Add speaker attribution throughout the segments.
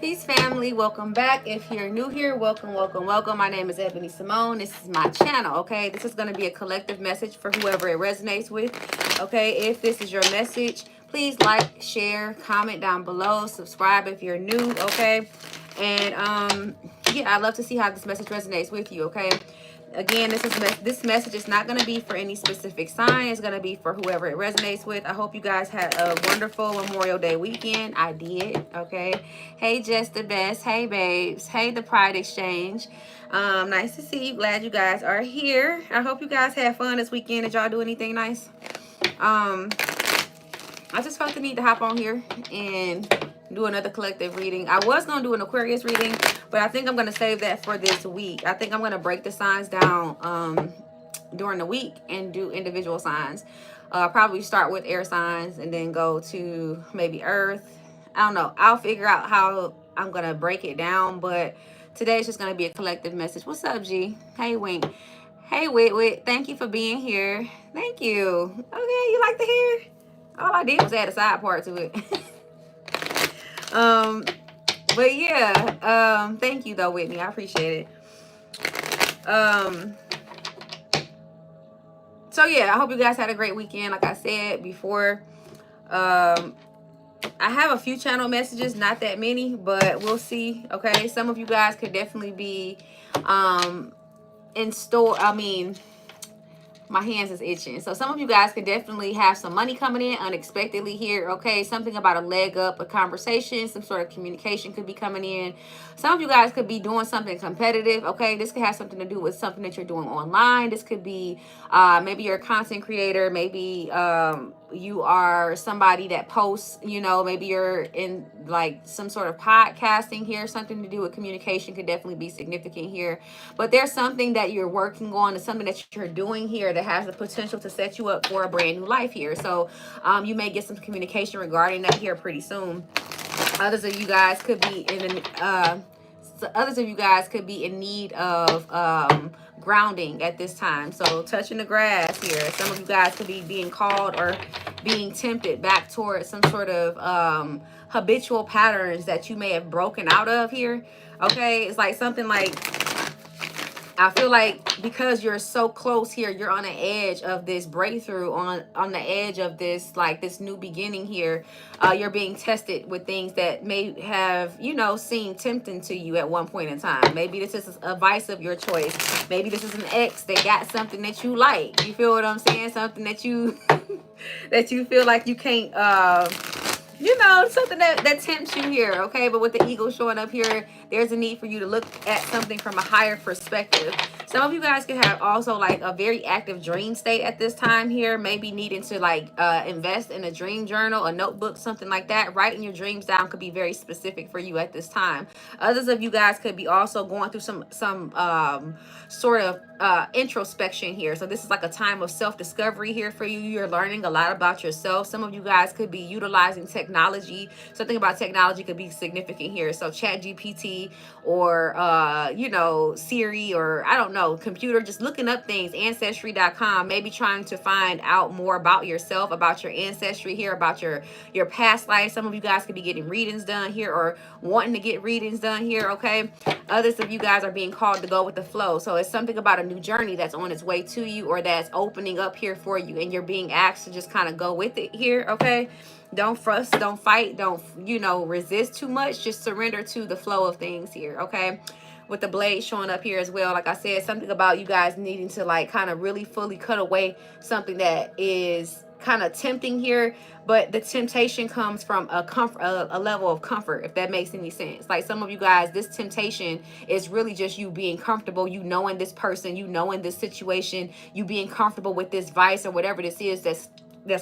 Speaker 1: Peace, family. Welcome back. If you're new here, welcome, welcome, welcome. My name is Ebony Simone. This is my channel, okay? This is going to be a collective message for whoever it resonates with, okay? If this is your message, please like, share, comment down below, subscribe if you're new, okay? And, yeah, I'd love to see how this message resonates with you, okay? Again, this message is not going to be for any specific sign. It's going to be for whoever it resonates with. I hope you guys had a wonderful Memorial Day weekend. I did, okay? Hey, Just the Best. Hey, babes. Hey, the Pride Exchange. Nice to see you. Glad you guys are here. I hope you guys had fun this weekend. Did y'all do anything nice? I just felt the need to hop on here and do another collective reading. I was going to do an Aquarius reading, but I think I'm going to save that for this week. I think I'm going to break the signs down during the week and do individual signs. Probably start with air signs and then go to maybe earth. I don't know. I'll figure out how I'm going to break it down, but today it's just going to be a collective message. What's up, G? Hey, Wink. Hey, Wit Wit. Thank you for being here. Thank you. Okay, you like the hair? All I did was add a side part to it. But yeah, thank you though, Whitney. I appreciate it. So yeah, I hope you guys had a great weekend. Like I said before, I have a few channel messages, not that many, but we'll see. Okay, some of you guys could definitely be in store. My hands is itching. So some of you guys could definitely have some money coming in unexpectedly here, okay? Something about a leg up, a conversation, some sort of communication could be coming in. Some of you guys could be doing something competitive, okay? This could have something to do with something that you're doing online. This could be maybe you're a content creator. Maybe you are somebody that posts, you know, maybe you're in like some sort of podcasting here. Something to do with communication could definitely be significant here. But there's something that you're working on and something that you're doing here that has the potential to set you up for a brand new life here. So you may get some communication regarding that here pretty soon. Others of you guys could be in need of grounding at this time. So touching the grass here. Some of you guys could be being called or being tempted back towards some sort of habitual patterns that you may have broken out of here. Okay, it's like something like, I feel like because you're so close here, you're on the edge of this breakthrough, on the edge of this, like this new beginning here. You're being tested with things that may have, you know, seemed tempting to you at one point in time. Maybe this is a vice of your choice. Maybe this is an ex that got something that you like. You feel what I'm saying? Something that you that you feel like you can't you know, something that tempts you here, okay? But with the ego showing up here, there's a need for you to look at something from a higher perspective. Some of you guys could have also like a very active dream state at this time here, maybe needing to like invest in a dream journal, a notebook, something like that. Writing your dreams down could be very specific for you at this time. Others of you guys could be also going through some sort of introspection here. So this is like a time of self-discovery here for you. You're learning a lot about yourself. Some of you guys could be utilizing technology. Something about technology could be significant here. So Chat GPT or you know, Siri, or I don't know, computer, just looking up things, ancestry.com, maybe trying to find out more about yourself, about your ancestry here, about your past life. Some of you guys could be getting readings done here or wanting to get readings done here, okay? Others of you guys are being called to go with the flow. So it's something about a new journey that's on its way to you or that's opening up here for you, and you're being asked to just kind of go with it here, okay? Don't fuss, don't fight, don't, you know, resist too much. Just surrender to the flow of things here, okay? With the blade showing up here as well, like I said, something about you guys needing to like kind of really fully cut away something that is kind of tempting here, but the temptation comes from a comfort, a level of comfort, if that makes any sense. Like some of you guys, this temptation is really just you being comfortable, you knowing this person, you knowing this situation, you being comfortable with this vice or whatever this is that's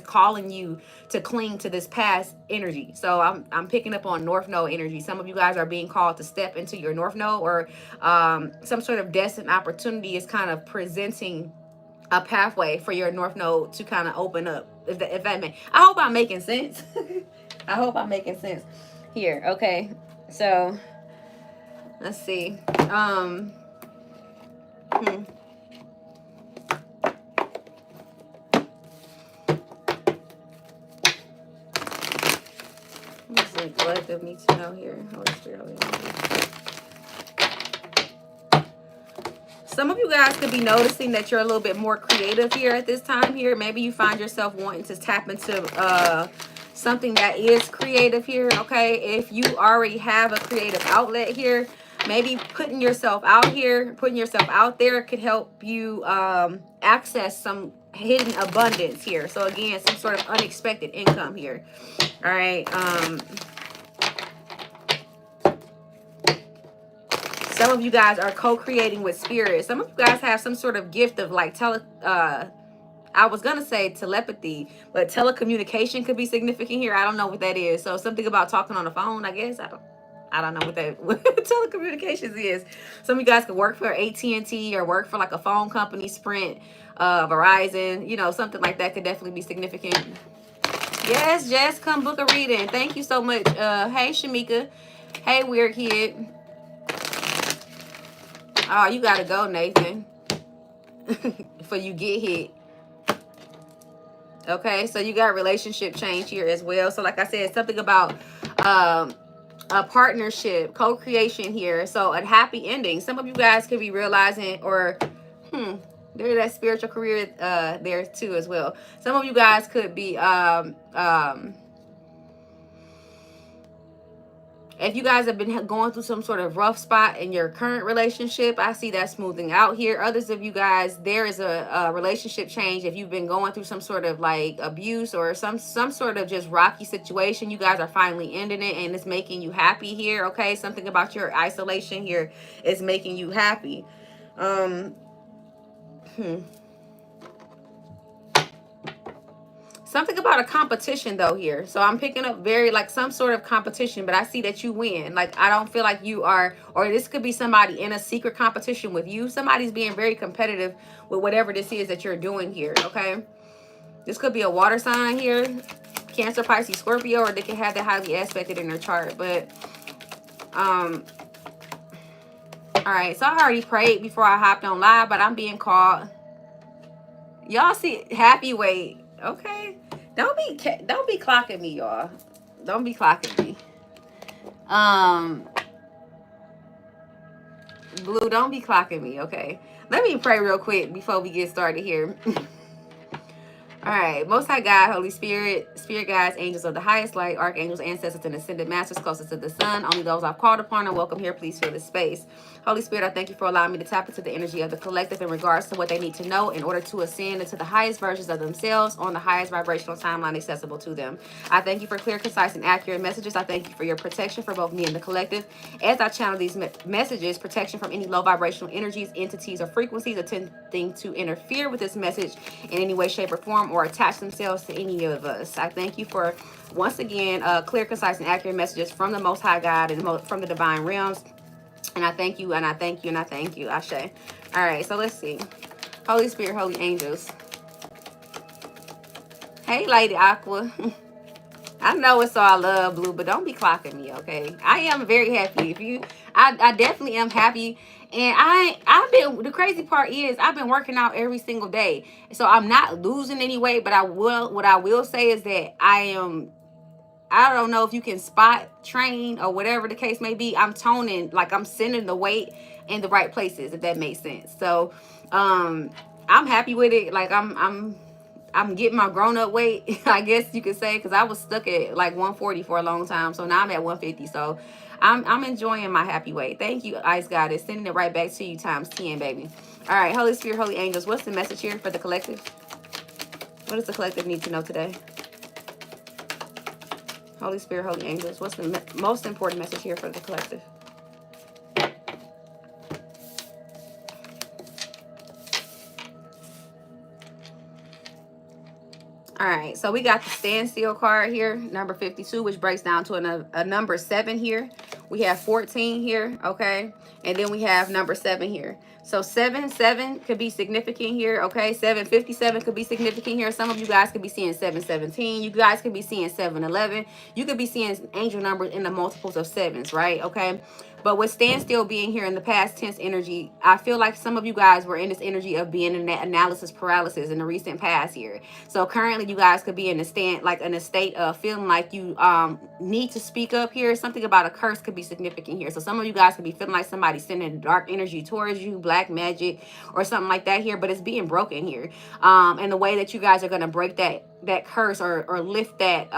Speaker 1: calling you to cling to this past energy. So I'm picking up on North Node energy. Some of you guys are being called to step into your North Node, or some sort of destined opportunity is kind of presenting a pathway for your North Node to kind of open up. If that makes, I hope I'm making sense. I hope I'm making sense here. Okay, so let's see. Let's look collective need to know here? Holy Spirit, Holy Angels. Some of you guys could be noticing that you're a little bit more creative here at this time here. Maybe you find yourself wanting to tap into something that is creative here, okay? If you already have a creative outlet here, maybe putting yourself out here, putting yourself out there could help you access some hidden abundance here. So again, some sort of unexpected income here. All right. Some of you guys are co-creating with spirit. Some of you guys have some sort of gift of like I was gonna say telepathy, but telecommunication could be significant here. I don't know what that is. So something about talking on the phone, I guess. I don't know what telecommunications is. Some of you guys could work for AT&T or work for like a phone company, Sprint, Verizon, you know, something like that could definitely be significant. Yes, Jess, come book a reading. Thank you so much. Hey, Shamika. Hey, Weird Kid. Oh, you gotta go, Nathan. Before you get hit. Okay, so you got relationship change here as well. So like I said, something about a partnership, co-creation here. So a happy ending. Some of you guys could be realizing, or there's that spiritual career there too as well. Some of you guys could be if you guys have been going through some sort of rough spot in your current relationship, I see that smoothing out here. Others of you guys, there is a relationship change. If you've been going through some sort of like abuse or some sort of just rocky situation, you guys are finally ending it and it's making you happy here. Okay, something about your isolation here is making you happy. Something about a competition though here. So I'm picking up very like some sort of competition, but I see that you win. Like I don't feel like you are, or this could be somebody in a secret competition with you. Somebody's being very competitive with whatever this is that you're doing here, okay? This could be a water sign here. Cancer, Pisces, Scorpio, or they can have that highly aspected in their chart. But all right, so I already prayed before I hopped on live, but I'm being called. Y'all see happy weight. Okay. Don't be clocking me, y'all. Don't be clocking me. Blue, don't be clocking me, okay? Let me pray real quick before we get started here. All right, Most High God, Holy Spirit, Spirit guides, angels of the highest light, archangels, ancestors, and ascended masters closest to the sun. Only those I've called upon and welcome here. Please fill this space. Holy Spirit, I thank you for allowing me to tap into the energy of the collective in regards to what they need to know in order to ascend into the highest versions of themselves on the highest vibrational timeline accessible to them. I thank you for clear, concise, and accurate messages. I thank you for your protection for both me and the collective. As I channel these messages, protection from any low vibrational energies, entities, or frequencies attempting to interfere with this message in any way, shape, or form, or attach themselves to any of us. I thank you for, once again, clear, concise, and accurate messages from the Most High God and from the divine realms. And I thank you, and I thank you, and I thank you. Ashe. All right, so let's see. Holy Spirit, holy angels. Hey, Lady Aqua. I know it's all love, Blue, but don't be clocking me, okay? I am very happy. I definitely am happy. And I've been, the crazy part is I've been working out every single day. So I'm not losing any weight, but what I will say is that I don't know if you can spot train or whatever the case may be. I'm toning, like I'm sending the weight in the right places, if that makes sense. So I'm happy with it. Like I'm getting my grown-up weight, I guess you could say, because I was stuck at like 140 for a long time. So now I'm at 150. So I'm enjoying my happy weight. Thank you, Ice Goddess. Sending it right back to you times 10, baby. All right, Holy Spirit, holy angels, what's the message here for the collective? What does the collective need to know today? Holy Spirit, holy angels, what's the most important message here for the collective? All right, so we got the standstill card here, number 52, which breaks down to a number 7 here. We have 14 here, okay? And then we have number 7 here. So 7-7 could be significant here, okay? 757 could be significant here. Some of you guys could be seeing 717. You guys could be seeing 711. You could be seeing angel numbers in the multiples of sevens, right? Okay. But with standstill being here in the past tense energy, I feel like some of you guys were in this energy of being in that analysis paralysis in the recent past here. So currently you guys could be in a state of feeling like you need to speak up here. Something about a curse could be significant here. So some of you guys could be feeling like somebody's sending dark energy towards you, black magic or something like that here, but it's being broken here. And the way that you guys are going to break that curse or lift that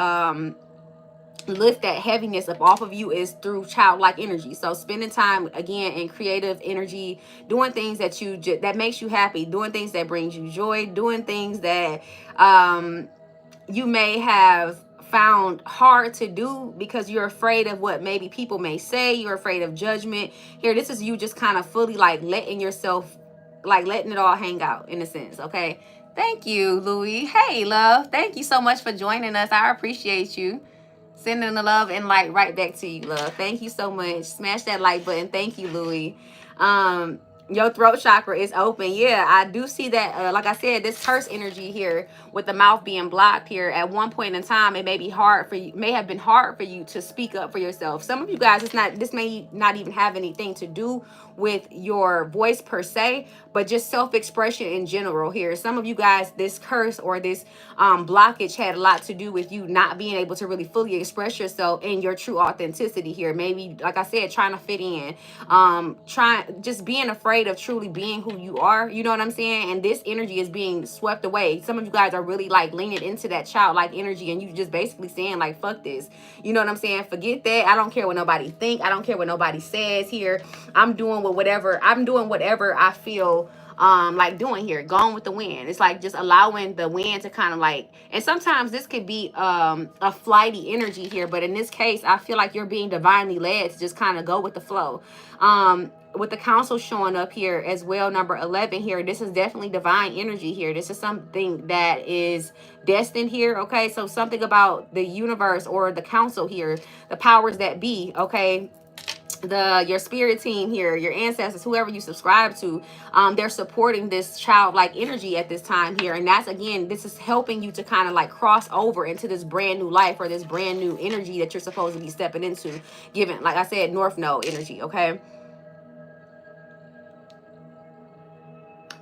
Speaker 1: heaviness up off of you is through childlike energy. So spending time again in creative energy, doing things that that makes you happy, doing things that brings you joy, doing things that you may have found hard to do because you're afraid of what maybe people may say. You're afraid of judgment here. This is you just kind of fully like letting yourself, like letting it all hang out in a sense. Okay, thank you, Louie. Hey love, thank you so much for joining us. I appreciate you. Sending the love and light right back to you, love. Thank you so much. Smash that like button. Thank you, Louie. Your throat chakra is open. Yeah, I do see that. Like I said, this curse energy here with the mouth being blocked here at one point in time, it may be hard for you, may have been hard for you to speak up for yourself. Some of you guys, this may not even have anything to do with your voice per se, but just self-expression in general here. Some of you guys, this curse or this blockage had a lot to do with you not being able to really fully express yourself in your true authenticity here. Maybe, like I said, trying to fit in, just being afraid of truly being who you are. You know what I'm saying? And this energy is being swept away. Some of you guys are really like leaning into that childlike energy, and you just basically saying like, fuck this. You know what I'm saying? Forget that. I don't care what nobody think. I don't care what nobody says here. I'm doing whatever I feel like doing here, going with the wind. It's like just allowing the wind to kind of like, and sometimes this could be a flighty energy here, but in this case I feel like you're being divinely led to just kind of go with the flow. With the council showing up here as well, number 11 here, this is definitely divine energy here. This is something that is destined here. Okay, so something about the universe or the council here, the powers that be, okay, your spirit team here, your ancestors, whoever you subscribe to, they're supporting this childlike energy at this time here. And that's, again, this is helping you to kind of like cross over into this brand new life or this brand new energy that you're supposed to be stepping into, given, like I said, North Node energy. Okay,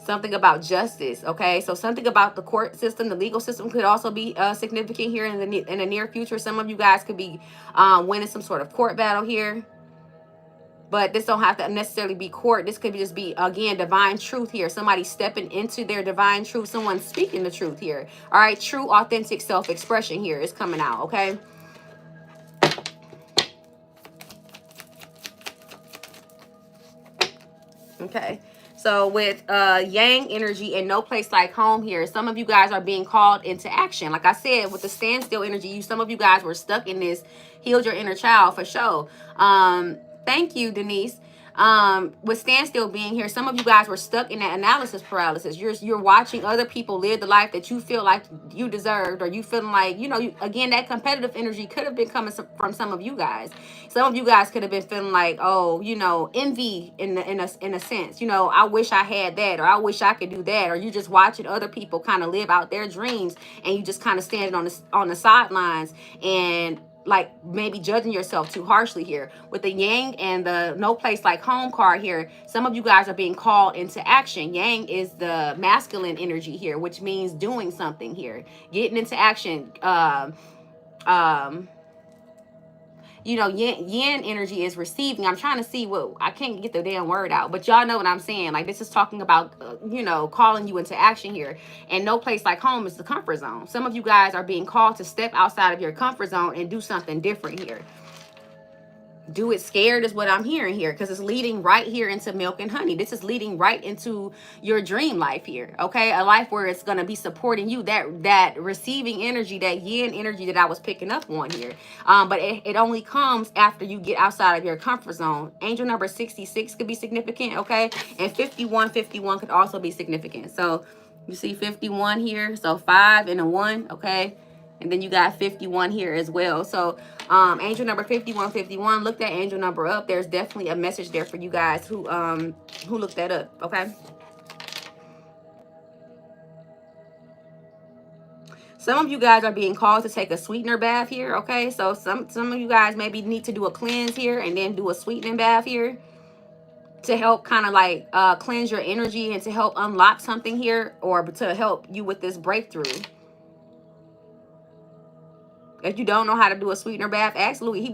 Speaker 1: something about justice. Okay, so something about the court system, the legal system could also be significant here in the near future. Some of you guys could be winning some sort of court battle here. But this don't have to necessarily be court. This could just be, again, divine truth here. Somebody stepping into their divine truth. Someone speaking the truth here. All right. True, authentic self-expression here is coming out. Okay. Okay. So with yang energy and no place like home here, some of you guys are being called into action. Like I said, with the standstill energy, some of you guys were stuck in this. Healed your inner child for sure. Thank you, Denise. With standstill being here, some of you guys were stuck in that analysis paralysis. You're watching other people live the life that you feel like you deserved, or you feeling like, you know, again, that competitive energy could have been coming from some of you guys. Some of you guys could have been feeling like, oh, you know, envy in a sense. You know, I wish I had that, or I wish I could do that, or you just watching other people kind of live out their dreams, and you just kind of standing on the sidelines and like maybe judging yourself too harshly here. With the yang and the no place like home card here, some of you guys are being called into action. Yang is the masculine energy here, which means doing something here, getting into action. You know, yin energy is receiving. I'm trying to see what, I can't get the damn word out, but y'all know what I'm saying. Like, this is talking about, you know, calling you into action here. And no place like home is the comfort zone. Some of you guys are being called to step outside of your comfort zone and do something different here. Do it scared is what I'm hearing here, because it's leading right here into milk and honey. This is leading right into your dream life here. Okay, a life where it's going to be supporting you, that receiving energy, that yin energy that I was picking up on here. But it only comes after you get outside of your comfort zone. Angel number 66 could be significant. Okay, and 51 could also be significant. So you see 51 here, so 5 and a 1. Okay, And then you got 51 here as well. So angel number 5151, look that angel number up. There's definitely a message there for you guys who looked that up, okay? Some of you guys are being called to take a sweetener bath here, okay? So some of you guys maybe need to do a cleanse here and then do a sweetening bath here to help kind of like cleanse your energy and to help unlock something here, or to help you with this breakthrough. If you don't know how to do a sweetener bath, ask Louis. He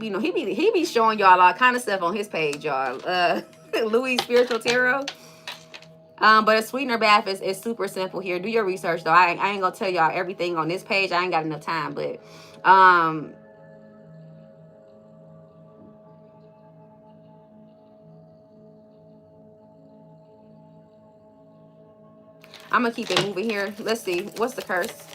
Speaker 1: be showing y'all all kind of stuff on his page, y'all. Louis Spiritual Tarot. But a sweetener bath is super simple here. Do your research though. I ain't gonna tell y'all everything on this page. I ain't got enough time, but I'm gonna keep it moving here. Let's see. What's the curse?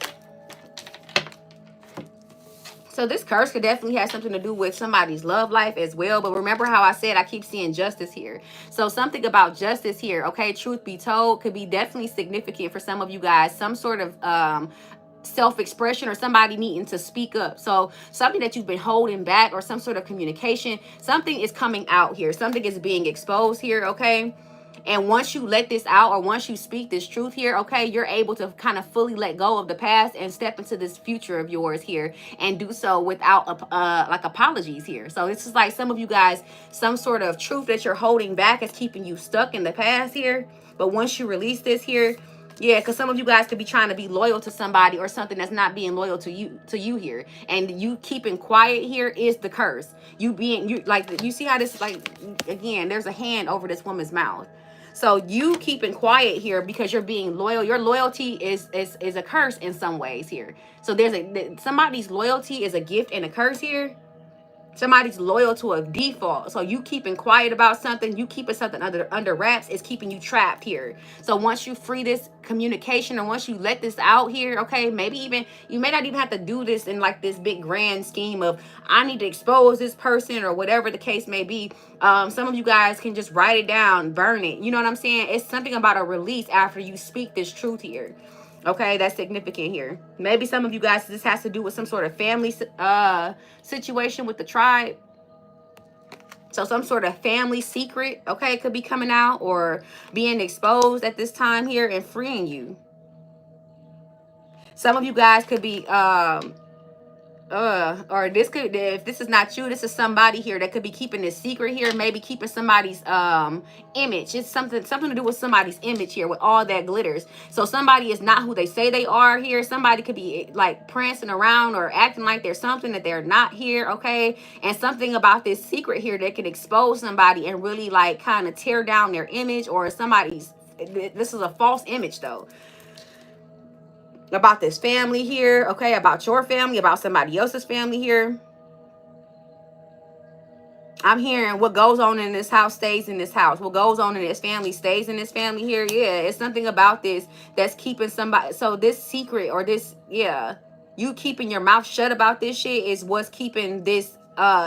Speaker 1: So this curse could definitely have something to do with somebody's love life as well. But remember how I said I keep seeing justice here. So something about justice here, okay, truth be told, could be definitely significant for some of you guys. Some sort of self-expression or somebody needing to speak up. So something that you've been holding back or some sort of communication, something is coming out here. Something is being exposed here, okay? And once you let this out, or once you speak this truth here, okay, you're able to kind of fully let go of the past and step into this future of yours here, and do so without like apologies here. So this is like some of you guys, some sort of truth that you're holding back is keeping you stuck in the past here. But once you release this here, yeah, because some of you guys could be trying to be loyal to somebody or something that's not being loyal to you here. And you keeping quiet here is the curse. You like, you see how this, like, again, there's a hand over this woman's mouth. So you keeping quiet here because you're being loyal. Your loyalty is a curse in some ways here. So somebody's loyalty is a gift and a curse here. Somebody's loyal to a default. So you keeping quiet about something, you keeping something under wraps is keeping you trapped here. So once you free this communication, or once you let this out here, okay, maybe even you may not even have to do this in like this big grand scheme of I need to expose this person or whatever the case may be. Some of you guys can just write it down, burn it. You know what I'm saying? It's something about a release after you speak this truth here. Okay, that's significant here. Maybe some of you guys, this has to do with some sort of family situation with the tribe. So some sort of family secret, okay, could be coming out or being exposed at this time here and freeing you. Some of you guys could be or this could, if this is not you, this is somebody here that could be keeping this secret here, maybe keeping somebody's image. It's something to do with somebody's image here with all that glitters. So somebody is not who they say they are here. Somebody could be like prancing around or acting like there's something that they're not here, okay? And something about this secret here that could expose somebody and really like kind of tear down their image, or somebody's, this is a false image though, about this family here, okay, about your family, about somebody else's family here. I'm hearing what goes on in this house stays in this house. What goes on in this family stays in this family here. Yeah, it's something about this that's keeping somebody. So this secret, or this, yeah, you keeping your mouth shut about this shit is what's keeping this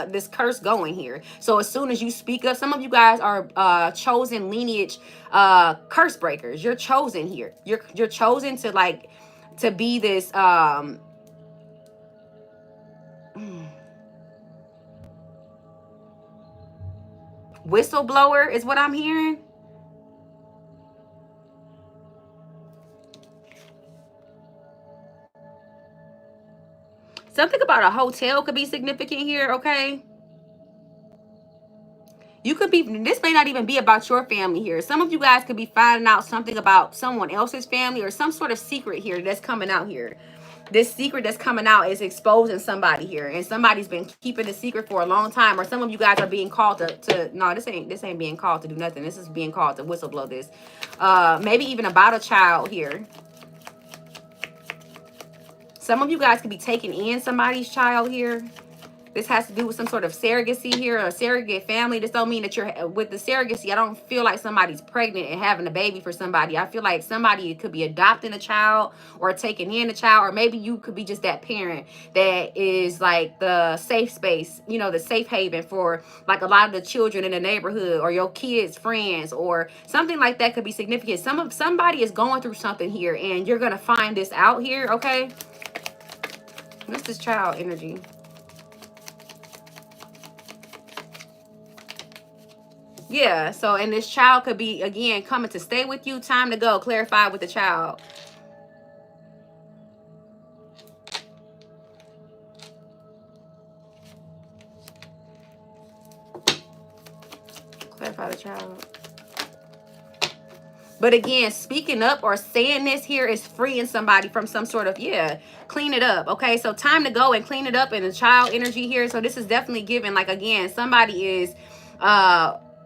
Speaker 1: this curse going here. So as soon as you speak up, some of you guys are chosen lineage curse breakers. You're chosen here. You're chosen to like to be this whistleblower is what I'm hearing. Something about a hotel could be significant here, okay? You could be, this may not even be about your family here. Some of you guys could be finding out something about someone else's family, or some sort of secret here that's coming out here. This secret that's coming out is exposing somebody here, and somebody's been keeping the secret for a long time. Or some of you guys are being called to no, this ain't being called to do nothing. This is being called to whistleblow this. Maybe even about a child here. Some of you guys could be taking in somebody's child here. This has to do with some sort of surrogacy here, or a surrogate family. This don't mean that you're with the surrogacy. I don't feel like somebody's pregnant and having a baby for somebody. I feel like somebody could be adopting a child or taking in a child, or maybe you could be just that parent that is like the safe space, you know, the safe haven for like a lot of the children in the neighborhood, or your kids' friends, or something like that could be significant. Somebody is going through something here, and you're gonna find this out here, okay? What's this child energy? Yeah, so, and this child could be, again, coming to stay with you. Time to go. Clarify with the child. Clarify the child. But again, speaking up or saying this here is freeing somebody from some sort of, clean it up. Okay, so time to go and clean it up in the child energy here. So this is definitely giving, like, again, somebody is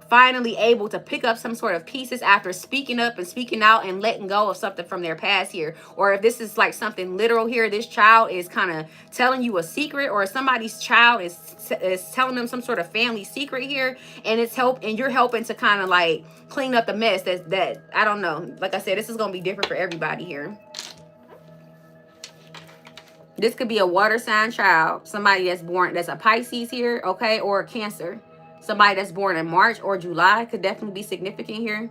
Speaker 1: finally able to pick up some sort of pieces after speaking up and speaking out and letting go of something from their past here. Or if this is like something literal here, this child is kind of telling you a secret, or somebody's child is telling them some sort of family secret here, and you're helping to kind of like clean up the mess that I don't know. Like I said, this is going to be different for everybody here. This could be a water sign child, somebody that's a Pisces here, okay, or a Cancer. Somebody that's born in March or July could definitely be significant here.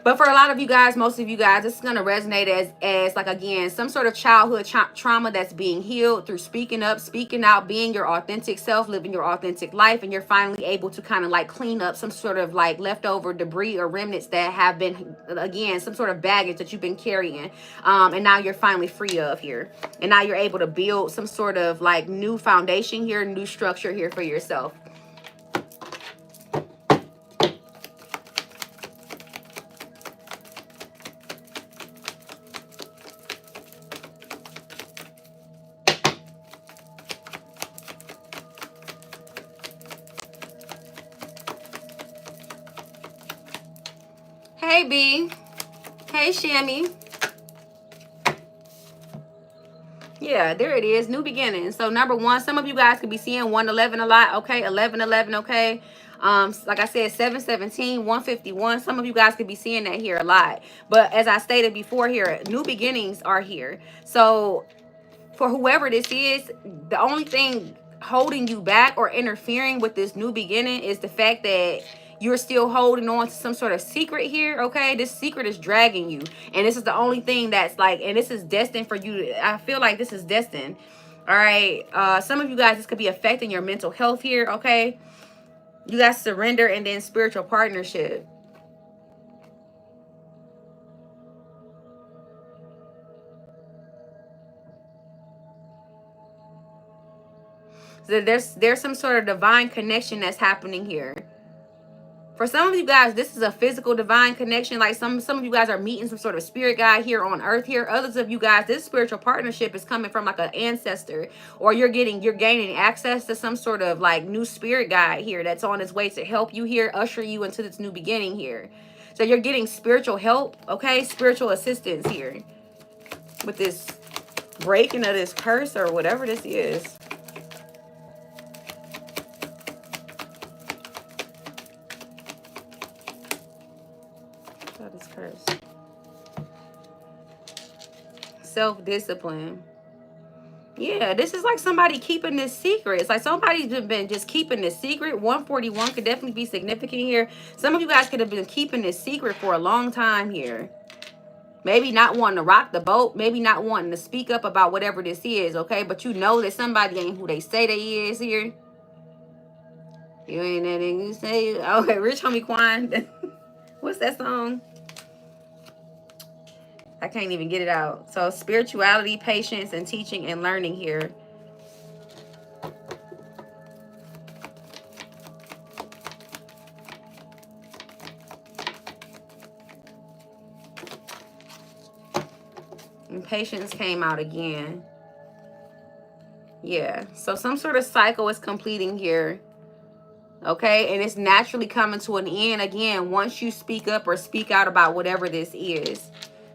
Speaker 1: But for a lot of you guys, most of you guys, this is going to resonate as like, again, some sort of childhood trauma that's being healed through speaking up, speaking out, being your authentic self, living your authentic life. And you're finally able to kind of like clean up some sort of like leftover debris or remnants that have been, again, some sort of baggage that you've been carrying. And now you're finally free of here. And now you're able to build some sort of like new foundation here, new structure here for yourself. Hey, B. Hey, Shammy. Yeah, there it is. New beginning. So number one, some of you guys could be seeing 111 a lot. Okay, 1111. Okay. Like I said, 717, 151. Some of you guys could be seeing that here a lot. But as I stated before here, new beginnings are here. So for whoever this is, the only thing holding you back or interfering with this new beginning is the fact that you're still holding on to some sort of secret here. Okay, this secret is dragging you, and this is the only thing that's like, and this is destined for you. I feel like this is destined. All right, some of you guys, this could be affecting your mental health here. Okay, you got surrender and then spiritual partnership. So there's some sort of divine connection that's happening here. For some of you guys, this is a physical divine connection. Like some of you guys are meeting some sort of spirit guide here on earth here. Others of you guys, this spiritual partnership is coming from like an ancestor, or you're gaining access to some sort of like new spirit guide here that's on its way to help you here, usher you into this new beginning here. So you're getting spiritual help, okay? Spiritual assistance here with this breaking of this curse or whatever this is. This curse. Self-discipline. Yeah, this is like somebody keeping this secret. It's like somebody's been just keeping this secret. 141 could definitely be significant here. Some of you guys could have been keeping this secret for a long time here. Maybe not wanting to rock the boat. Maybe not wanting to speak up about whatever this is, okay? But you know that somebody ain't who they say they is here. You ain't that thing you say. Okay, Rich Homie Quan. What's that song? I can't even get it out. So spirituality, patience, and teaching and learning here. And patience came out again. Yeah. So some sort of cycle is completing here. Okay. And it's naturally coming to an end again once you speak up or speak out about whatever this is.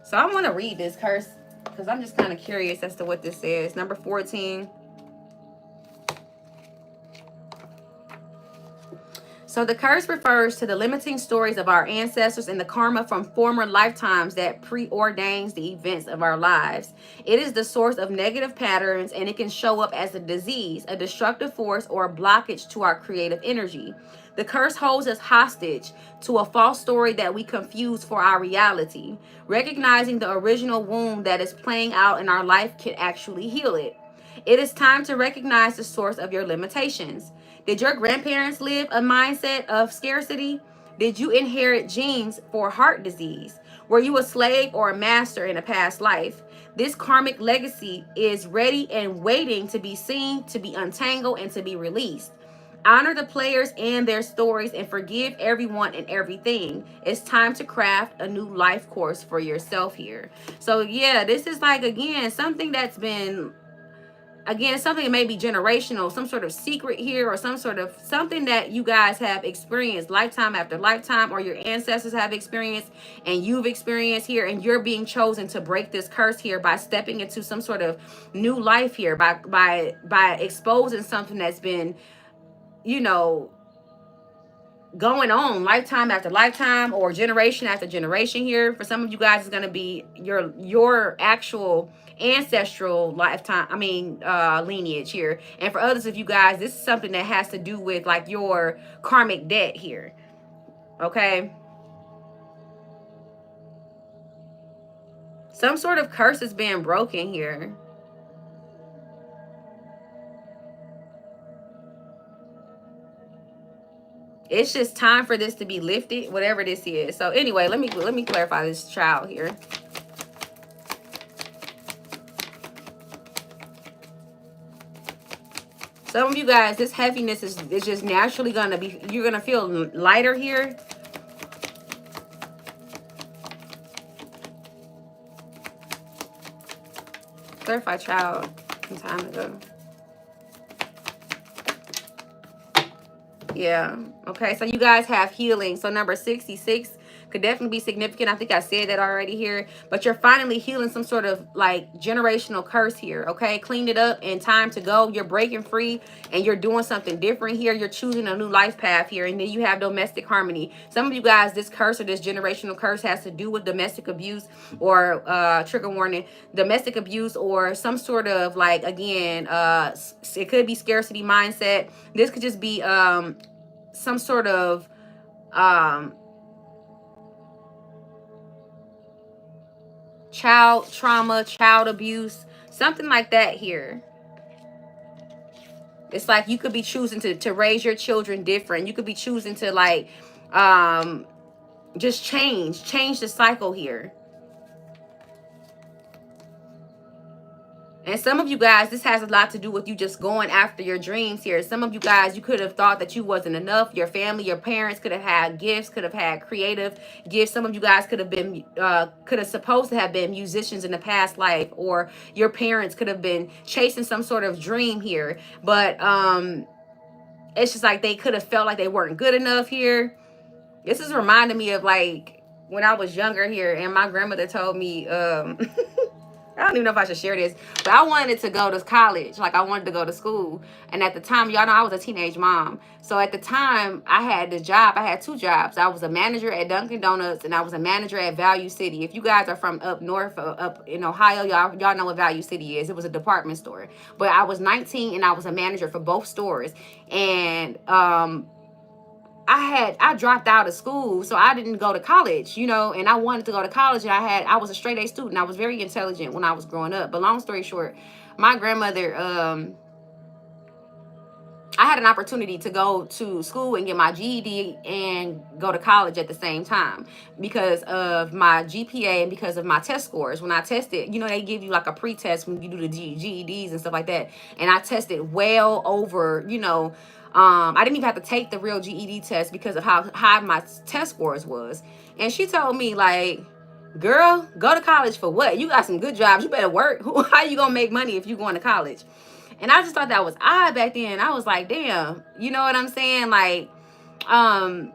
Speaker 1: So I want to read this curse because I'm just kind of curious as to what this says. Number 14. So the curse refers to the limiting stories of our ancestors and the karma from former lifetimes that preordains the events of our lives. It is the source of negative patterns, and it can show up as a disease, a destructive force, or a blockage to our creative energy. The curse holds us hostage to a false story that we confuse for our reality. Recognizing the original wound that is playing out in our life can actually heal it. It is time to recognize the source of your limitations. Did your grandparents live a mindset of scarcity? Did you inherit genes for heart disease? Were you a slave or a master in a past life? This karmic legacy is ready and waiting to be seen, to be untangled, and to be released. Honor the players and their stories and forgive everyone and everything. It's time to craft a new life course for yourself here. So yeah, this is like, again, something that's been, again, something that may be generational, some sort of secret here, or some sort of something that you guys have experienced lifetime after lifetime, or your ancestors have experienced and you've experienced here, and you're being chosen to break this curse here by stepping into some sort of new life here, by exposing something that's been, you know, going on lifetime after lifetime or generation after generation here. For some of you guys, it's going to be your actual ancestral lifetime, lineage here. And for others of you guys, this is something that has to do with like your karmic debt here. Okay, some sort of curse is being broken here. It's just time for this to be lifted, whatever this is. So anyway, let me clarify this child here. Some of you guys, this heaviness is just naturally going to be, you're going to feel lighter here. Clarify child some time ago. Yeah. Okay. So you guys have healing. So number 66 could definitely be significant. I think I said that already here. But you're finally healing some sort of like generational curse here. Okay. Clean it up and time to go. You're breaking free and you're doing something different here. You're choosing a new life path here. And then you have domestic harmony. Some of you guys, this curse or this generational curse has to do with domestic abuse or trigger warning, domestic abuse or some sort of like, again, it could be scarcity mindset. This could just be some sort of child trauma, child abuse, something like that here. It's like you could be choosing to raise your children different. You could be choosing to like just change the cycle here. And some of you guys, this has a lot to do with you just going after your dreams here. Some of you guys, you could have thought that you wasn't enough. Your family, your parents could have had gifts, could have had creative gifts. Some of you guys could have been, could have supposed to have been musicians in the past life, or your parents could have been chasing some sort of dream here. But it's just like they could have felt like they weren't good enough here. This is reminding me of like when I was younger here, and my grandmother told me, I don't even know if I should share this, but I wanted to go to college. Like I wanted to go to school. And at the time, y'all know I was a teenage mom. So at the time I had this job. I had 2 jobs. I was a manager at Dunkin' Donuts and I was a manager at Value City. If you guys are from up north, up in Ohio, y'all know what Value City is. It was a department store. But I was 19 and I was a manager for both stores. And I dropped out of school, so I didn't go to college, and I wanted to go to college. And I was a straight A student. I was very intelligent when I was growing up. But long story short, my grandmother, I had an opportunity to go to school and get my GED and go to college at the same time because of my GPA and because of my test scores. When I tested, they give you like a pre-test when you do the GEDs and stuff like that. And I tested well over, I didn't even have to take the real GED test because of how high my test scores was. And she told me, like, girl, go to college for what? You got some good jobs. You better work. How you going to make money if you going to college? And I just thought that was odd back then. I was like, damn, you know what I'm saying? Like, how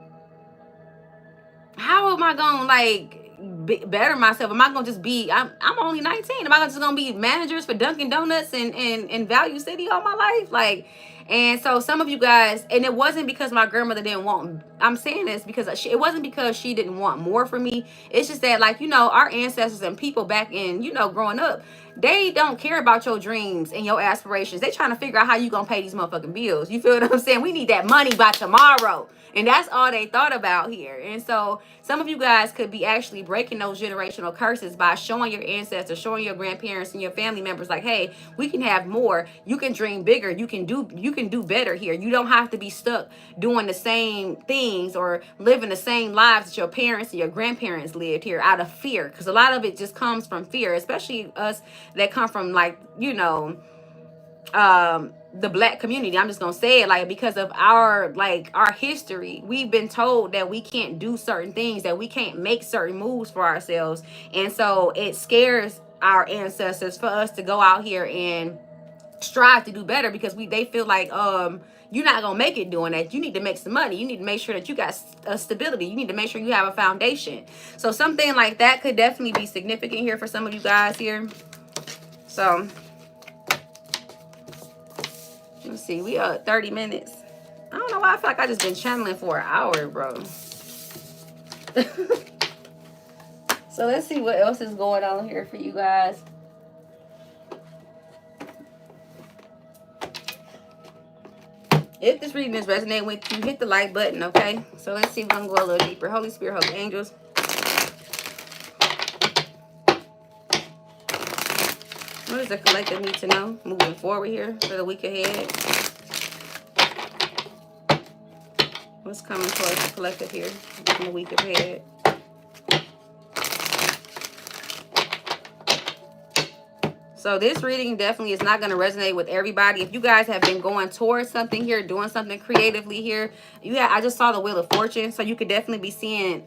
Speaker 1: am I going to, like, better myself? Am I going to just be, I'm only 19. Am I just going to be managers for Dunkin' Donuts and Value City all my life? Like, And so some of you guys, and it wasn't because my grandmother didn't want, I'm saying this because it wasn't because she didn't want more for me. It's just that, like, you know, our ancestors and people back in, you know, growing up, they don't care about your dreams and your aspirations. They trying to figure out how you gonna pay these motherfucking bills. You feel what I'm saying? We need that money by tomorrow. And that's all they thought about here. And so some of you guys could be actually breaking those generational curses by showing your ancestors, showing your grandparents and your family members, like, hey, we can have more. You can dream bigger. You can do better here. You don't have to be stuck doing the same things or living the same lives that your parents and your grandparents lived here out of fear. Because a lot of it just comes from fear, especially us that come from, like, you know, the black community. I'm just gonna say it, like, because of our history, we've been told that we can't do certain things, that we can't make certain moves for ourselves. And so it scares our ancestors for us to go out here and strive to do better, because they feel like you're not gonna make it doing that. You need to make some money. You need to make sure that you got a stability. You need to make sure you have a foundation. So something like that could definitely be significant here for some of you guys here. So let's see, we are 30 minutes. I don't know why I feel like I just been channeling for an hour, bro. So let's see what else is going on here for you guys. If this reading is resonating with you, hit the like button, okay? So let's see, we're going to go a little deeper. Holy Spirit, Holy Angels. What does the collective need to know moving forward here for the week ahead? What's coming towards the collective here in the week ahead? So this reading definitely is not going to resonate with everybody. If you guys have been going towards something here, doing something creatively here, I just saw the Wheel of Fortune. So you could definitely be seeing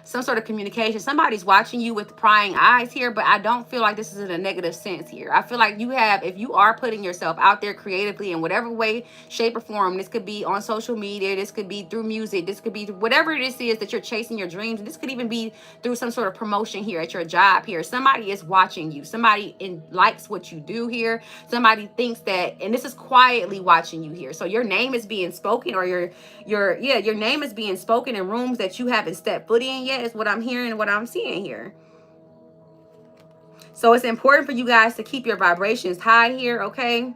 Speaker 1: some sort of communication. Somebody's watching you with prying eyes here, but I don't feel like this is in a negative sense here. I feel like if you are putting yourself out there creatively in whatever way, shape, or form, this could be on social media, this could be through music, this could be whatever this is that you're chasing your dreams. This could even be through some sort of promotion here at your job here. Somebody is watching you. Somebody likes what you do here. Somebody thinks that, and this is quietly watching you here. So your name is being spoken, or your name is being spoken in rooms that you haven't stepped foot in yet, is what I'm hearing and what I'm seeing here. So it's important for you guys to keep your vibrations high here, okay?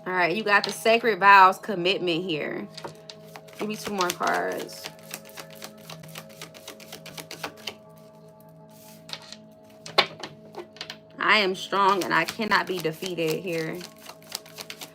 Speaker 1: All right, you got the Sacred Vows Commitment here. Give me 2 more cards. I am strong and I cannot be defeated here.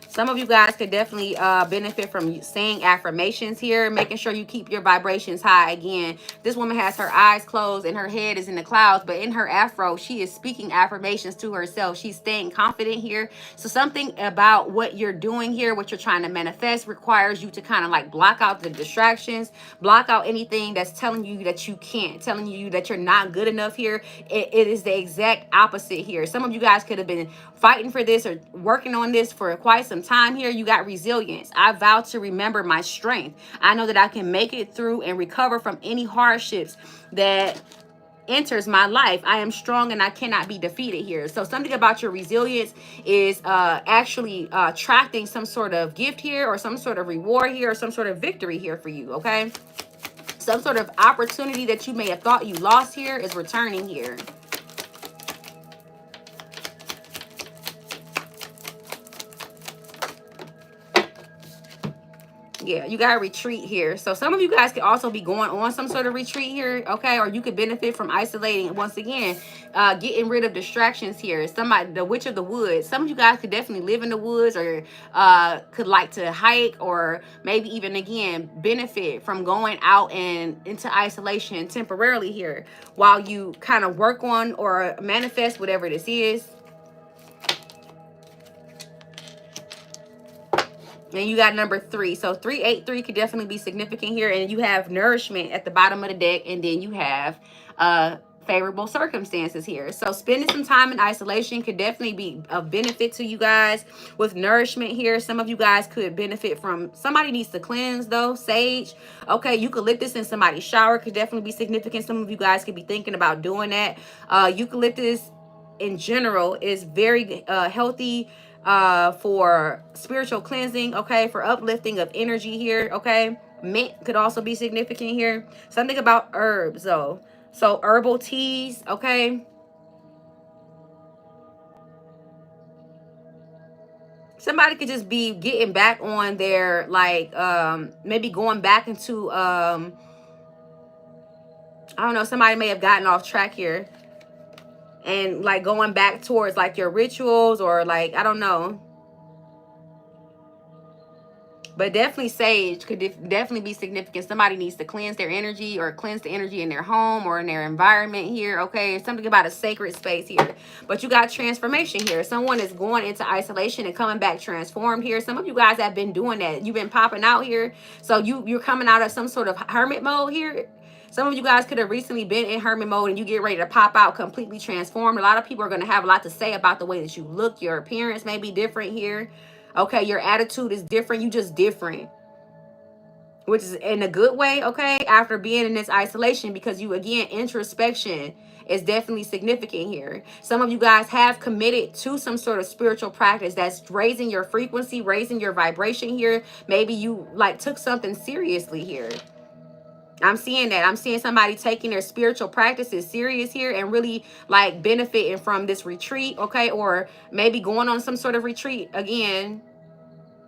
Speaker 1: Some of you guys could definitely benefit from saying affirmations here, making sure you keep your vibrations high. Again, this woman has her eyes closed and her head is in the clouds, but in her afro, she is speaking affirmations to herself. She's staying confident here. So something about what you're doing here, what you're trying to manifest, requires you to kind of like block out the distractions, block out anything that's telling you that you can't, telling you that you're not good enough here. It is the exact opposite here. Some of you guys could have been fighting for this or working on this for quite some time here. You got resilience. I vow to remember my strength. I know that I can make it through and recover from any hardships that enters my life. I am strong and I cannot be defeated here. So something about your resilience is actually attracting some sort of gift here, or some sort of reward here, or some sort of victory here for you, okay? Some sort of opportunity that you may have thought you lost here is returning here. Yeah, you got to retreat here. So some of you guys could also be going on some sort of retreat here, okay? Or you could benefit from isolating, once again, getting rid of distractions here. Somebody, the Witch of the Woods. Some of you guys could definitely live in the woods, or could like to hike, or maybe even, again, benefit from going out and into isolation temporarily here while you kind of work on or manifest whatever this is. And you got number 3. So 383 could definitely be significant here. And you have nourishment at the bottom of the deck. And then you have favorable circumstances here. So spending some time in isolation could definitely be of benefit to you guys with nourishment here. Some of you guys could benefit from, somebody needs to cleanse though, sage. Okay, eucalyptus in somebody's shower could definitely be significant. Some of you guys could be thinking about doing that. Eucalyptus in general is very healthy for spiritual cleansing, okay, for uplifting of energy here, okay. Mint could also be significant here. Something about herbs though. So herbal teas, okay. Somebody could just be getting back on their, like, maybe going back into, I don't know, somebody may have gotten off track here. And like going back towards like your rituals, or like, I don't know. But definitely sage could definitely be significant. Somebody needs to cleanse their energy, or cleanse the energy in their home or in their environment here, okay? Something about a sacred space here. But you got transformation here. Someone is going into isolation and coming back transformed here. Some of you guys have been doing that. You've been popping out here. So you're coming out of some sort of hermit mode here. Some of you guys could have recently been in hermit mode and you get ready to pop out completely transformed. A lot of people are going to have a lot to say about the way that you look. Your appearance may be different here. Okay, your attitude is different. You just different, which is in a good way, okay, after being in this isolation, because you, again, introspection is definitely significant here. Some of you guys have committed to some sort of spiritual practice that's raising your frequency, raising your vibration here. Maybe you like took something seriously here. I'm seeing that. I'm seeing somebody taking their spiritual practices serious here and really like benefiting from this retreat, okay? Or maybe going on some sort of retreat, again,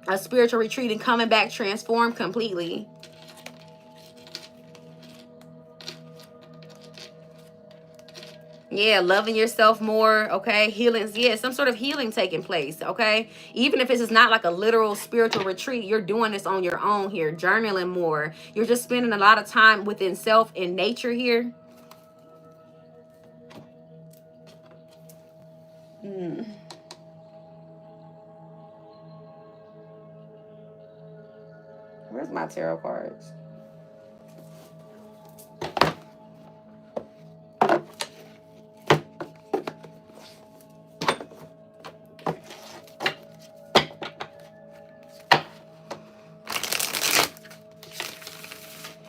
Speaker 1: a spiritual retreat, and coming back transformed completely. Yeah, loving yourself more, okay? Healing, yeah, some sort of healing taking place, okay? Even if this is not like a literal spiritual retreat, you're doing this on your own here, journaling more. You're just spending a lot of time within self and nature here. Where's my tarot cards?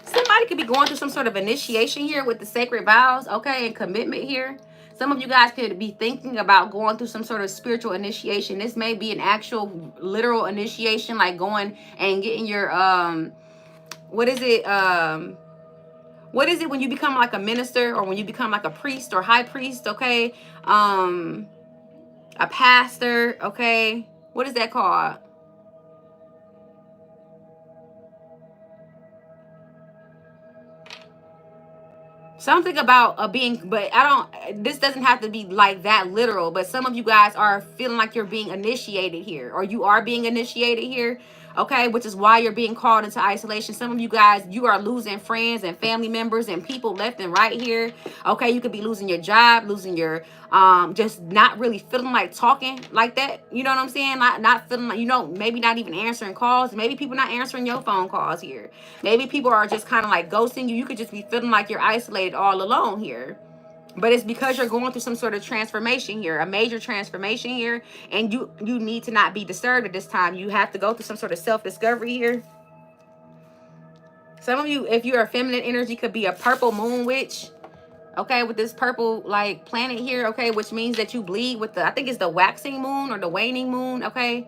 Speaker 1: Somebody could be going through some sort of initiation here with the sacred vows, okay, and commitment here. Some of you guys could be thinking about going through some sort of spiritual initiation. This may be an actual literal initiation, like going and getting your what is it when you become like a minister, or when you become like a priest or high priest, okay? A pastor, okay? What is that called? Something about being, but this doesn't have to be like that literal, but some of you guys are feeling like you're being initiated here, or you are being initiated here, okay, which is why you're being called into isolation. Some of you guys, you are losing friends and family members and people left and right here, okay? You could be losing your job, losing your just not really feeling like talking like that, you know what I'm saying? Not feeling like, you know, maybe not even answering calls. Maybe people not answering your phone calls here. Maybe people are just kind of like ghosting you. You could just be feeling like you're isolated all alone here. But it's because you're going through some sort of transformation here, a major transformation here, and you need to not be disturbed at this time. You have to go through some sort of self-discovery here. Some of you, if you're a feminine energy, could be a purple moon witch, okay, with this purple like planet here, okay, which means that you bleed with the, I think it's the waxing moon or the waning moon, okay?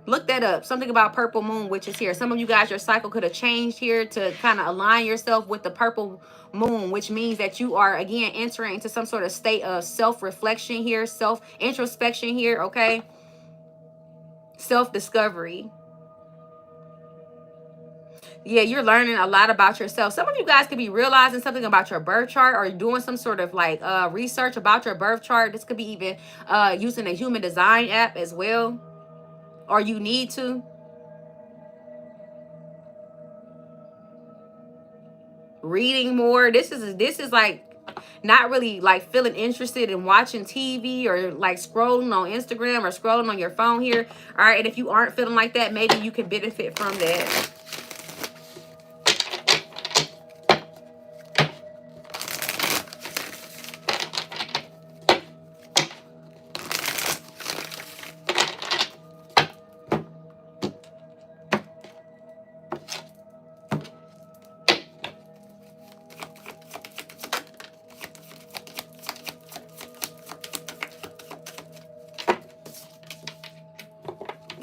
Speaker 1: Look that up. Something about purple moon witches here. Some of you guys, your cycle could have changed here to kind of align yourself with the purple moon, which means that you are, again, entering into some sort of state of self-reflection here, self-introspection here, okay? Self-discovery. Yeah, you're learning a lot about yourself. Some of you guys could be realizing something about your birth chart, or doing some sort of like research about your birth chart. This could be even using a human design app as well, or you need to. Reading more. This is like not really like feeling interested in watching TV or like scrolling on Instagram or scrolling on your phone here. All right, and if you aren't feeling like that, maybe you can benefit from that.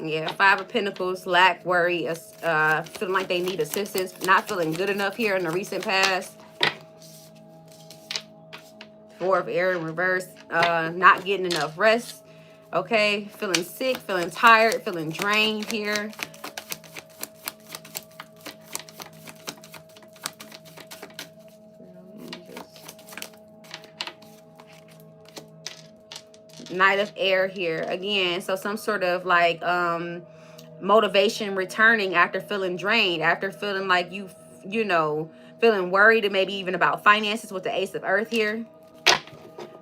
Speaker 1: Yeah, Five of Pentacles, lack, worry, feeling like they need assistance, not feeling good enough here in the recent past. Four of Air in reverse, not getting enough rest. Okay, feeling sick, feeling tired, feeling drained here. Knight of Air here again, so some sort of like motivation returning after feeling drained, after feeling like you know, feeling worried, and maybe even about finances with the Ace of Earth here.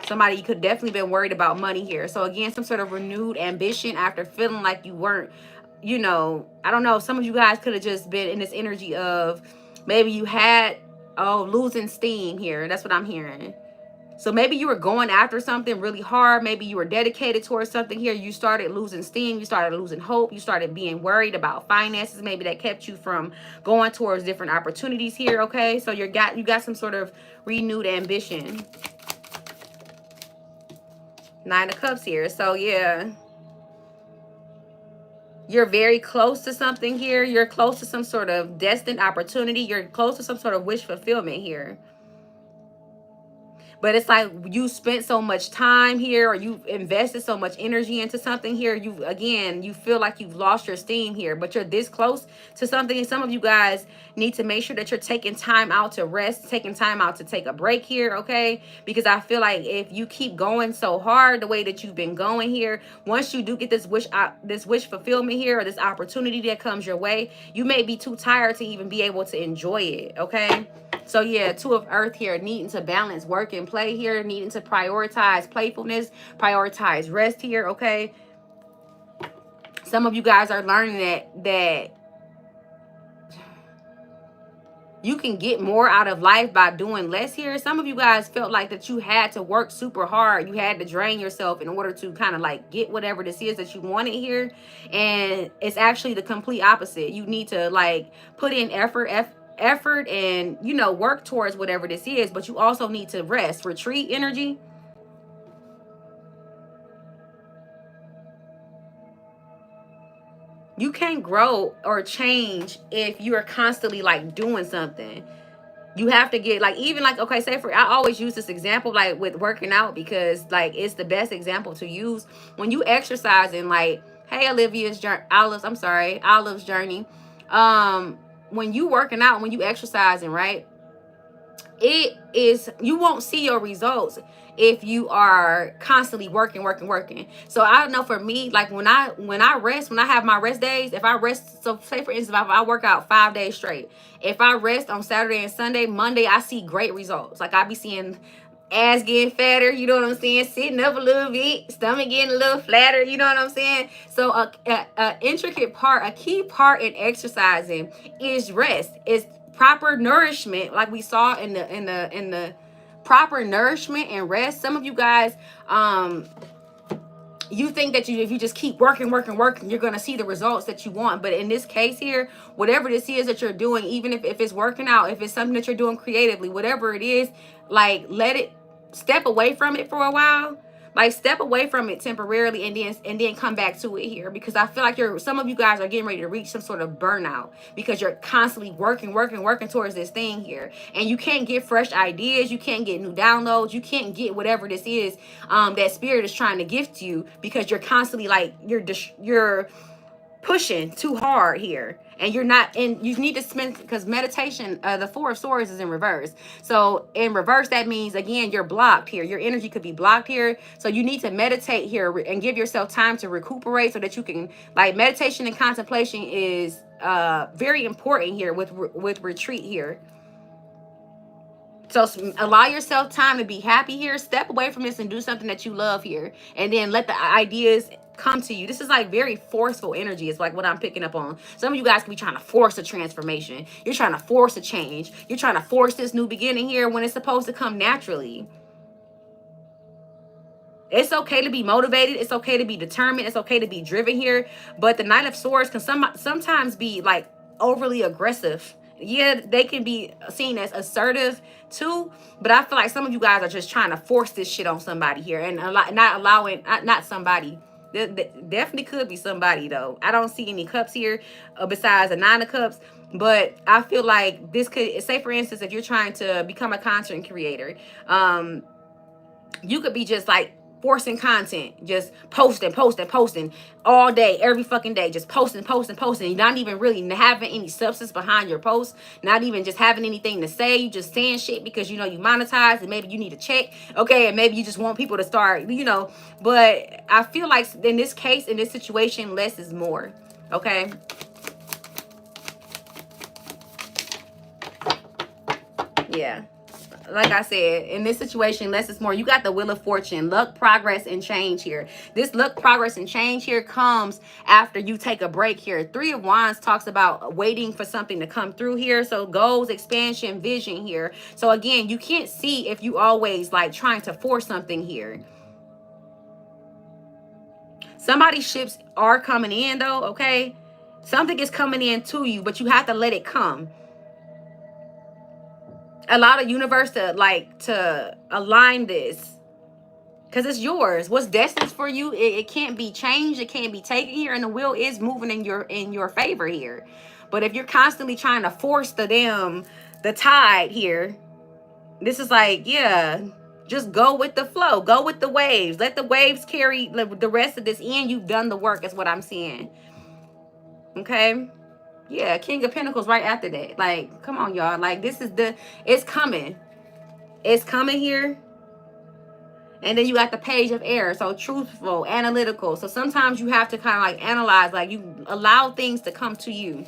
Speaker 1: Somebody, you could definitely been worried about money here. So again, some sort of renewed ambition after feeling like you weren't, you know, I don't know, some of you guys could have just been in this energy of maybe you had, losing steam here. That's what I'm hearing. So maybe you were going after something really hard. Maybe you were dedicated towards something here. You started losing steam. You started losing hope. You started being worried about finances. Maybe that kept you from going towards different opportunities here. Okay, so you got some sort of renewed ambition. Nine of Cups here. So yeah, you're very close to something here. You're close to some sort of destined opportunity. You're close to some sort of wish fulfillment here. But it's like you spent so much time here, or you invested so much energy into something here. You feel like you've lost your steam here, but you're this close to something. And some of you guys need to make sure that you're taking time out to rest, taking time out to take a break here, okay? Because I feel like if you keep going so hard the way that you've been going here, once you do get this wish fulfillment here, or this opportunity that comes your way, you may be too tired to even be able to enjoy it, okay? So yeah, Two of Earth here, needing to balance work and play here, needing to prioritize playfulness, prioritize rest here, okay? Some of you guys are learning that you can get more out of life by doing less here. Some of you guys felt like that you had to work super hard. You had to drain yourself in order to kind of like get whatever this is that you wanted here. And it's actually the complete opposite. You need to like put in effort and, you know, work towards whatever this is, but you also need to rest, retreat energy. You can't grow or change if you're constantly like doing something. You have to get like, even like, okay, I always use this example like with working out, because like it's the best example to use. When you exercise and like, hey, Olive's journey. When you working out, when you exercising, right? You won't see your results if you are constantly working. So I don't know, for me, like when I rest, when I have my rest days, if I rest, so say for instance, if I work out 5 days straight, if I rest on Saturday and Sunday, Monday I see great results. Like I be seeing ass getting fatter, you know what I'm saying, sitting up a little bit, stomach getting a little flatter, you know what I'm saying. So a key part in exercising is rest, is proper nourishment, like we saw in the proper nourishment and rest. Some of you guys, you think that if you just keep working, you're going to see the results that you want. But in this case here, whatever this is that you're doing, even if it's working out, if it's something that you're doing creatively, whatever it is, like let it step away from it for a while. Like step away from it temporarily and then come back to it here, because I feel like some of you guys are getting ready to reach some sort of burnout because you're constantly working towards this thing here, and you can't get fresh ideas, you can't get new downloads, you can't get whatever this is that spirit is trying to gift you, because you're constantly like you're pushing too hard here, and you're not. And you need to spend, because meditation, the Four of Swords is in reverse. So in reverse, that means again you're blocked here, your energy could be blocked here. So you need to meditate here and give yourself time to recuperate, so that you can, like, meditation and contemplation is very important here with retreat here. So allow yourself time to be happy here. Step away from this and do something that you love here, and then let the ideas come to you. This is like very forceful energy. It's like what I'm picking up on. Some of you guys can be trying to force a transformation. You're trying to force a change. You're trying to force this new beginning here when it's supposed to come naturally. It's okay to be motivated. It's okay to be determined. It's okay to be driven here. But the Knight of Swords can sometimes be like overly aggressive. Yeah, they can be seen as assertive too, but I feel like some of you guys are just trying to force this shit on somebody here, and not somebody. Definitely could be somebody though. I don't see any cups here besides a 9 of cups. But I feel like this could, say for instance, if you're trying to become a content creator, you could be just like forcing content, just posting all day, every fucking day, just posting. You're not even really having any substance behind your posts, not even just having anything to say. You just saying shit because you know you monetize and maybe you need a check, okay, and maybe you just want people to start, you know. But I feel like in this case, in this situation, less is more, okay. Yeah, like I said, in this situation, less is more. You got the Wheel of Fortune, luck, progress, and change here. This luck, progress, and change here comes after you take a break here. 3 of Wands talks about waiting for something to come through here. So goals, expansion, vision here. So again, you can't see if you always like trying to force something here. Somebody's ships are coming in though, okay? Something is coming in to you, but you have to let it come. Allow the universe to align this, because it's yours. What's destined for you, it can't be changed, it can't be taken here, and the wheel is moving in your favor here. But if you're constantly trying to force the tide here, this is like, yeah, just go with the flow, go with the waves, let the waves carry the rest of this in. You've done the work is what I'm seeing, okay. Yeah, King of Pentacles right after that. Like, come on, y'all. Like, this is it's coming. It's coming here. And then you got the Page of Air. So truthful, analytical. So sometimes you have to kind of like analyze, like you allow things to come to you.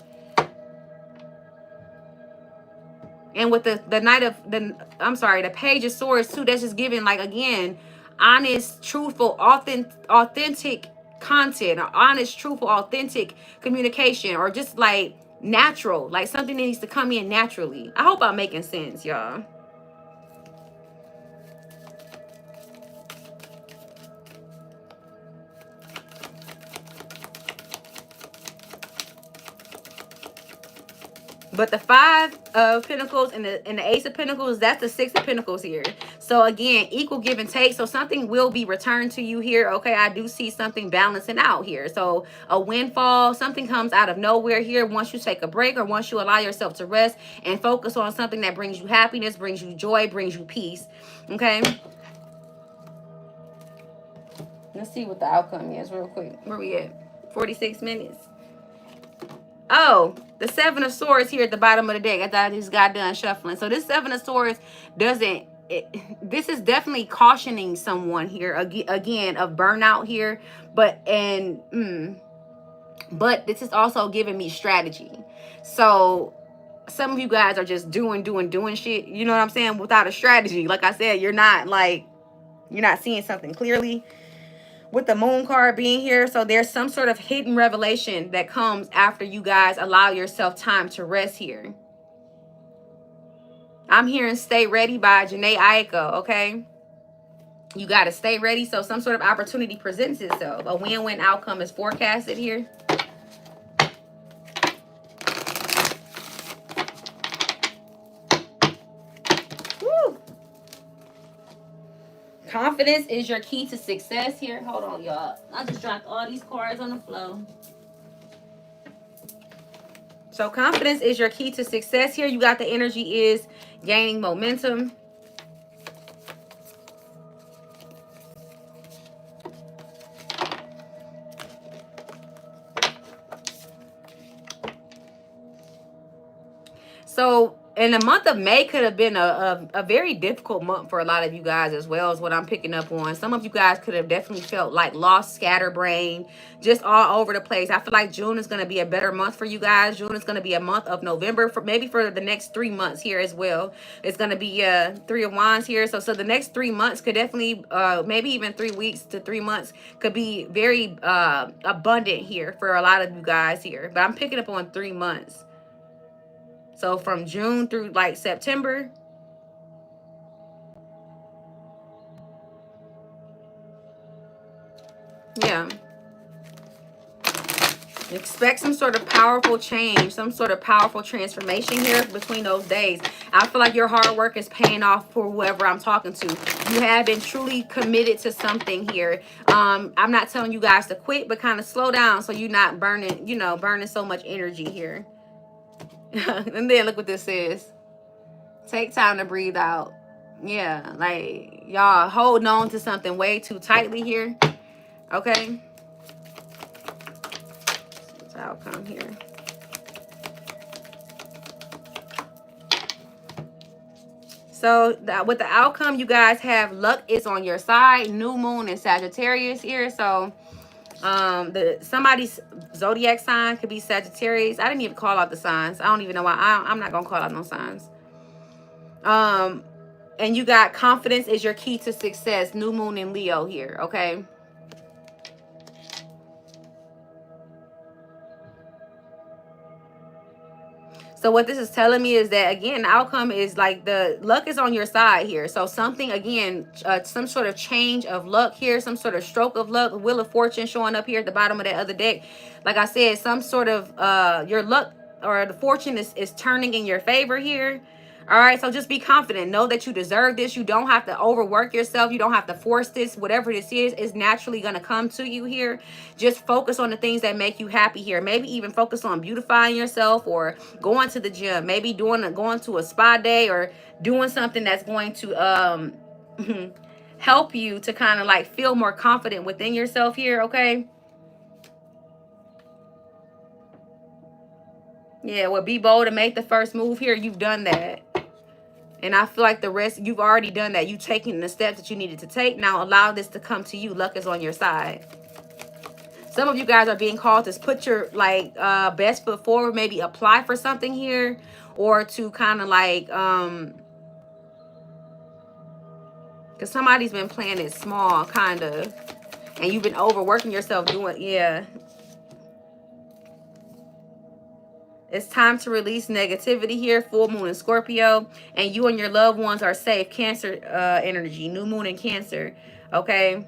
Speaker 1: And with the Knight of the Page of Swords too, that's just giving like, again, honest, truthful, authentic content, or honest, truthful, authentic communication, or just like natural, like something that needs to come in naturally. I hope I'm making sense, y'all. But the 5 of Pentacles and the Ace of Pentacles, that's the 6 of Pentacles here. So again, equal give and take. So something will be returned to you here. Okay, I do see something balancing out here. So a windfall, something comes out of nowhere here once you take a break, or once you allow yourself to rest and focus on something that brings you happiness, brings you joy, brings you peace. Okay. Let's see what the outcome is real quick. Where we at? 46 minutes. Oh, the 7 of Swords here at the bottom of the deck. I thought I just got done shuffling. So this 7 of Swords doesn't... this is definitely cautioning someone here, again, of burnout here. But this is also giving me strategy. So some of you guys are just doing shit. You know what I'm saying? Without a strategy. Like I said, you're not seeing something clearly. With the Moon card being here, so there's some sort of hidden revelation that comes after you guys allow yourself time to rest here. I'm hearing Stay Ready by Janae Aiko, okay? You got to stay ready, so some sort of opportunity presents itself. A win-win outcome is forecasted here. Woo! Confidence is your key to success here. Hold on, y'all. I just dropped all these cards on the floor. So confidence is your key to success here. You got the energy is gaining momentum. So, and the month of May could have been a very difficult month for a lot of you guys as well, is what I'm picking up on. Some of you guys could have definitely felt like lost, scatterbrained, just all over the place. I feel like June is going to be a better month for you guys. June is going to be a month of November, maybe for the next 3 months here as well. It's going to be 3 of Wands here. So the next 3 months could definitely, maybe even 3 weeks to 3 months could be very abundant here for a lot of you guys here. But I'm picking up on 3 months. So from June through like September. Yeah. Expect some sort of powerful change, some sort of powerful transformation here between those days. I feel like your hard work is paying off for whoever I'm talking to. You have been truly committed to something here. I'm not telling you guys to quit, but kind of slow down so you're not burning, you know, burning so much energy here. And then look what this says. Take time to breathe out. Yeah, like y'all holding on to something way too tightly here. Okay. What's the outcome here? So with the outcome, you guys have luck is on your side. New moon and Sagittarius here. So somebody's zodiac sign could be Sagittarius. I didn't even call out the signs. I don't even know why. I'm not gonna call out no signs. And you got confidence is your key to success. New moon in Leo here. Okay. So what this is telling me is that, again, the outcome is like the luck is on your side here. So something, again, some sort of change of luck here, some sort of stroke of luck, wheel of fortune showing up here at the bottom of that other deck. Like I said, some sort of your luck or the fortune is turning in your favor here. All right, so just be confident. Know that you deserve this. You don't have to overwork yourself. You don't have to force this. Whatever this is naturally going to come to you here. Just focus on the things that make you happy here. Maybe even focus on beautifying yourself or going to the gym. Maybe going to a spa day or doing something that's going to help you to kind of like feel more confident within yourself here, okay? Yeah, well, be bold and make the first move here. You've done that. And I feel like the rest, you've already done that. You've taken the steps that you needed to take. Now allow this to come to you. Luck is on your side. Some of you guys are being called to put your best foot forward. Maybe apply for something here. Or to kind of like, because somebody's been playing it small, kind of. And you've been overworking yourself doing, yeah. It's time to release negativity here. Full moon in Scorpio. And you and your loved ones are safe. Cancer energy. New moon in Cancer. Okay.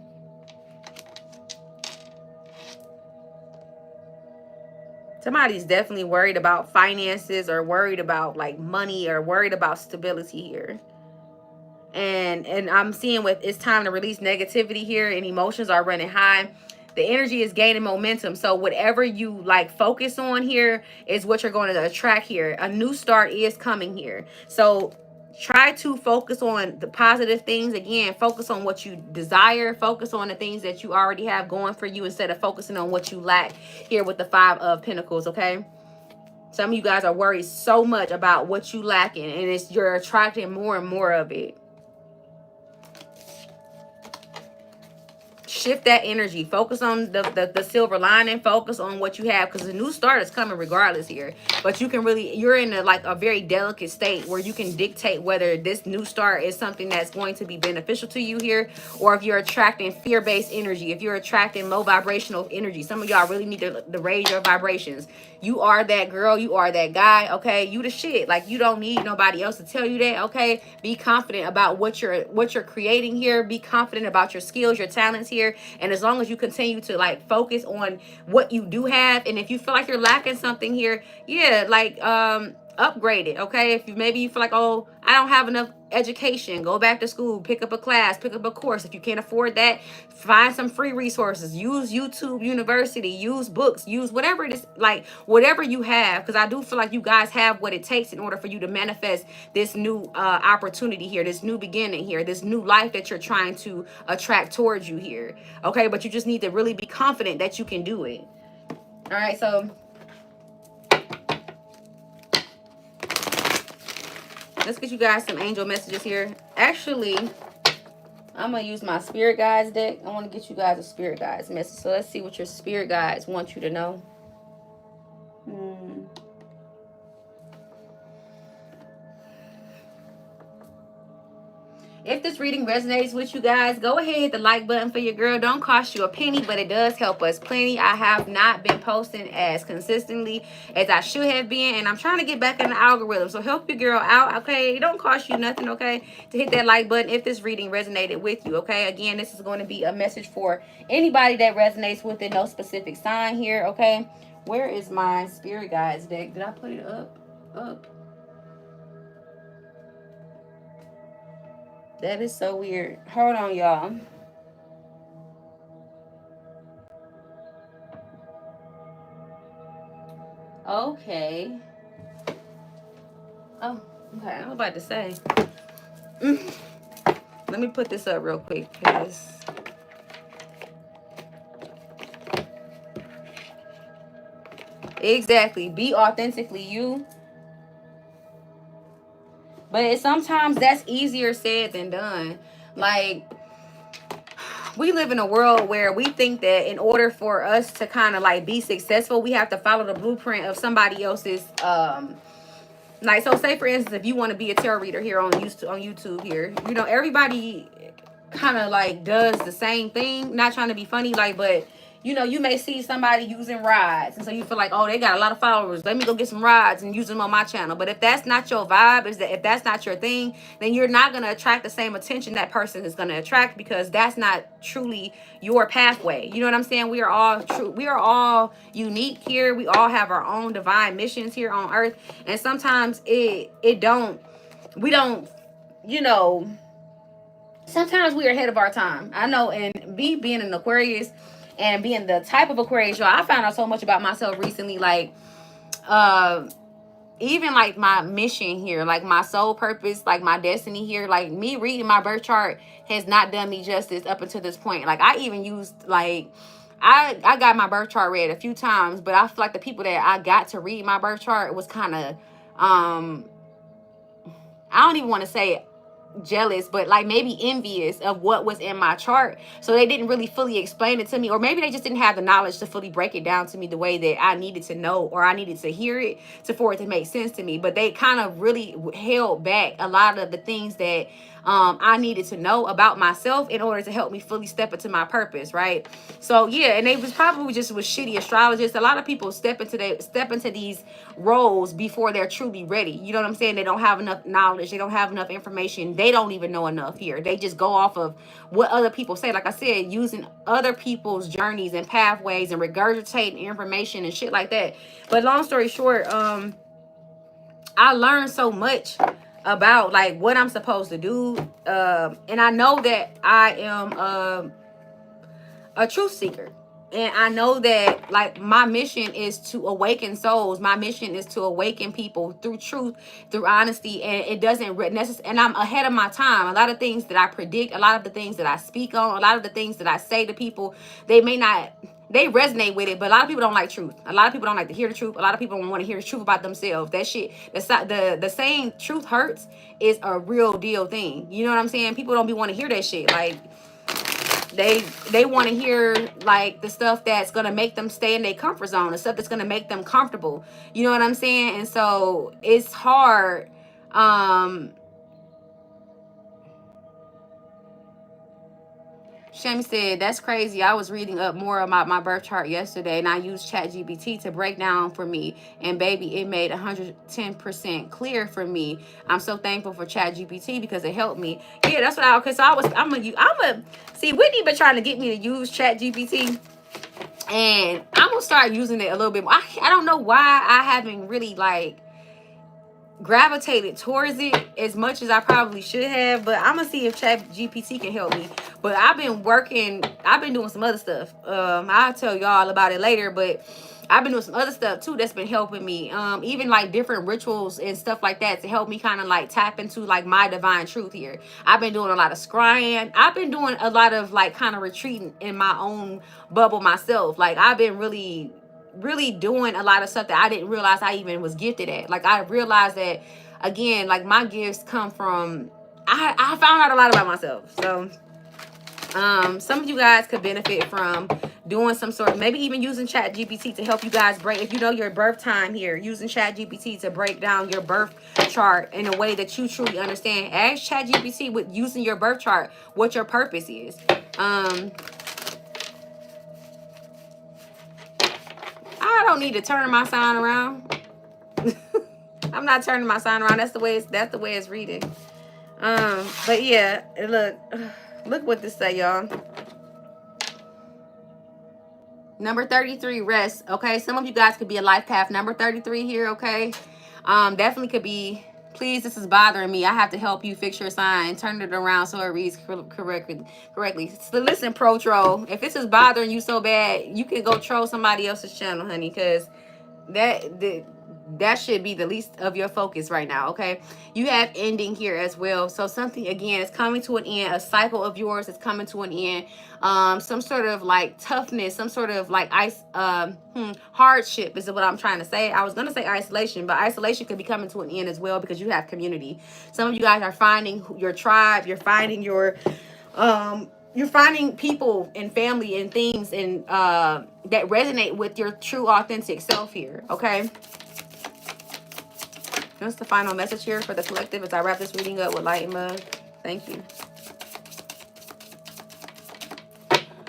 Speaker 1: Somebody's definitely worried about finances or worried about like money or worried about stability here. And I'm seeing with it's time to release negativity here and emotions are running high. The energy is gaining momentum. So whatever you like focus on here is what you're going to attract here. A new start is coming here. So try to focus on the positive things. Again, focus on what you desire. Focus on the things that you already have going for you instead of focusing on what you lack here with the 5 of Pentacles, okay? Some of you guys are worried so much about what you lacking and you're attracting more and more of it. Shift that energy. Focus on the silver lining. Focus on what you have because the new start is coming regardless here. But you can really, you're in a very delicate state where you can dictate whether this new start is something that's going to be beneficial to you here or if you're attracting fear-based energy, if you're attracting low vibrational energy. Some of y'all really need to raise your vibrations. You are that girl. You are that guy. Okay. You the shit. Like you don't need nobody else to tell you that. Okay. Be confident about what you're creating here. Be confident about your skills, your talents here. And as long as you continue to like focus on what you do have, and if you feel like you're lacking something here, yeah, like upgrade it. Okay. If maybe you feel like, oh, I don't have enough education, go back to school, pick up a class, pick up a course. If you can't afford that, find some free resources, use YouTube University, use books, use whatever it is, like whatever you have, because I do feel like you guys have what it takes in order for you to manifest this new opportunity here, this new beginning here, this new life that you're trying to attract towards you here. Okay, but you just need to really be confident that you can do it. All right, so let's get you guys some angel messages here. Actually, I'm going to use my spirit guides deck. I want to get you guys a spirit guides message. So let's see what your spirit guides want you to know. If this reading resonates with you guys, go ahead, hit the like button for your girl. Don't cost you a penny, but it does help us plenty. I have not been posting as consistently as I should have been, and I'm trying to get back in the algorithm. So help your girl out, okay? It don't cost you nothing, okay, to hit that like button if this reading resonated with you, okay? Again, this is going to be a message for anybody that resonates with it. No specific sign here, okay? Where is my spirit guides deck? Did I put it up? That is so weird. Hold on, y'all. Okay. Oh, okay. I was about to say. Let me put this up real quick, because exactly. Be authentically you. But sometimes that's easier said than done. Like, we live in a world where we think that in order for us to kind of like be successful, we have to follow the blueprint of somebody else's like, so say for instance, if you want to be a tarot reader here on YouTube here, you know, everybody kind of like does the same thing. Not trying to be funny, like, but you know, you may see somebody using rods, and so you feel like, oh, they got a lot of followers, let me go get some rods and use them on my channel. But if that's not your vibe, if that's not your thing, then you're not going to attract the same attention that person is going to attract, because that's not truly your pathway. You know what I'm saying? We are all true. We are all unique here. We all have our own divine missions here on earth. And sometimes we don't, you know, sometimes we're ahead of our time. I know, and being an Aquarius and being the type of Aquarius, y'all, I found out so much about myself recently. Like, even like my mission here, like my soul purpose, like my destiny here, like me reading my birth chart has not done me justice up until this point. Like, I even used like, I got my birth chart read a few times, but I feel like the people that I got to read my birth chart was kind of, I don't even want to say jealous, but like maybe envious of what was in my chart. So they didn't really fully explain it to me, or maybe they just didn't have the knowledge to fully break it down to me the way that I needed to know, or I needed to hear it for it to make sense to me. But they kind of really held back a lot of the things that I needed to know about myself in order to help me fully step into my purpose, right? So yeah, and they was probably just with shitty astrologists. A lot of people step into these roles before they're truly ready. You know what I'm saying? They don't have enough knowledge. They don't have enough information. They don't even know enough here. They just go off of what other people say. Like I said, using other people's journeys and pathways and regurgitating information and shit like that. But long story short, I learned so much about like what I'm supposed to do. And I know that I am a truth seeker. And I know that like my mission is to awaken souls. My mission is to awaken people through truth, through honesty. And it doesn't necessarily, and I'm ahead of my time. A lot of things that I predict, a lot of the things that I speak on, a lot of the things that I say to people, they resonate with it, but a lot of people don't like truth. A lot of people don't like to hear the truth. A lot of people don't want to hear the truth about themselves. That shit, the saying truth hurts is a real deal thing. You know what I'm saying? People don't be want to hear that shit. Like, they want to hear like the stuff that's going to make them stay in their comfort zone, the stuff that's going to make them comfortable. You know what I'm saying? And so it's hard. Shem said, that's crazy. I was reading up more about my birth chart yesterday, and I used ChatGPT to break down for me. And baby, it made 110% clear for me. I'm so thankful for ChatGPT because it helped me. Yeah, that's what see, Whitney been trying to get me to use ChatGPT. And I'm going to start using it a little bit more. I don't know why I haven't really like gravitated towards it as much as I probably should have, but I'm gonna see if ChatGPT can help me. But I've been doing some other stuff. I'll tell y'all about it later, but I've been doing some other stuff too that's been helping me. Even like different rituals and stuff like that to help me kind of like tap into like my divine truth here. I've been doing a lot of scrying. I've been doing a lot of like kind of retreating in my own bubble myself. Like, I've been really doing a lot of stuff that I didn't realize I even was gifted at. Like, I realized that, again, like my gifts come from, I found out a lot about myself. So some of you guys could benefit from doing some sort of, maybe even using ChatGPT to help you guys break, if you know your birth time here, using ChatGPT to break down your birth chart in a way that you truly understand. Ask ChatGPT with using your birth chart what your purpose is. I don't need to turn my sign around. I'm not turning my sign around. That's the way it's reading. But yeah, look what this say, y'all. Number 33, rest. Okay, some of you guys could be a life path number 33 here. Okay, definitely could be. Please, this is bothering me. I have to help you fix your sign. Turn it around so it reads correctly. So listen, pro troll. If this is bothering you so bad, you can go troll somebody else's channel, honey, because that should be the least of your focus right now. Okay, you have ending here as well, so something again is coming to an end. A cycle of yours is coming to an end. Some sort of like toughness, some sort of like hardship is what I'm trying to say. I was gonna say isolation, but isolation could be coming to an end as well, because you have community. Some of you guys are finding your tribe. You're finding your you're finding people and family and things and that resonate with your true authentic self here. Okay, that's the final message here for the collective as I wrap this reading up with light and love. Thank you.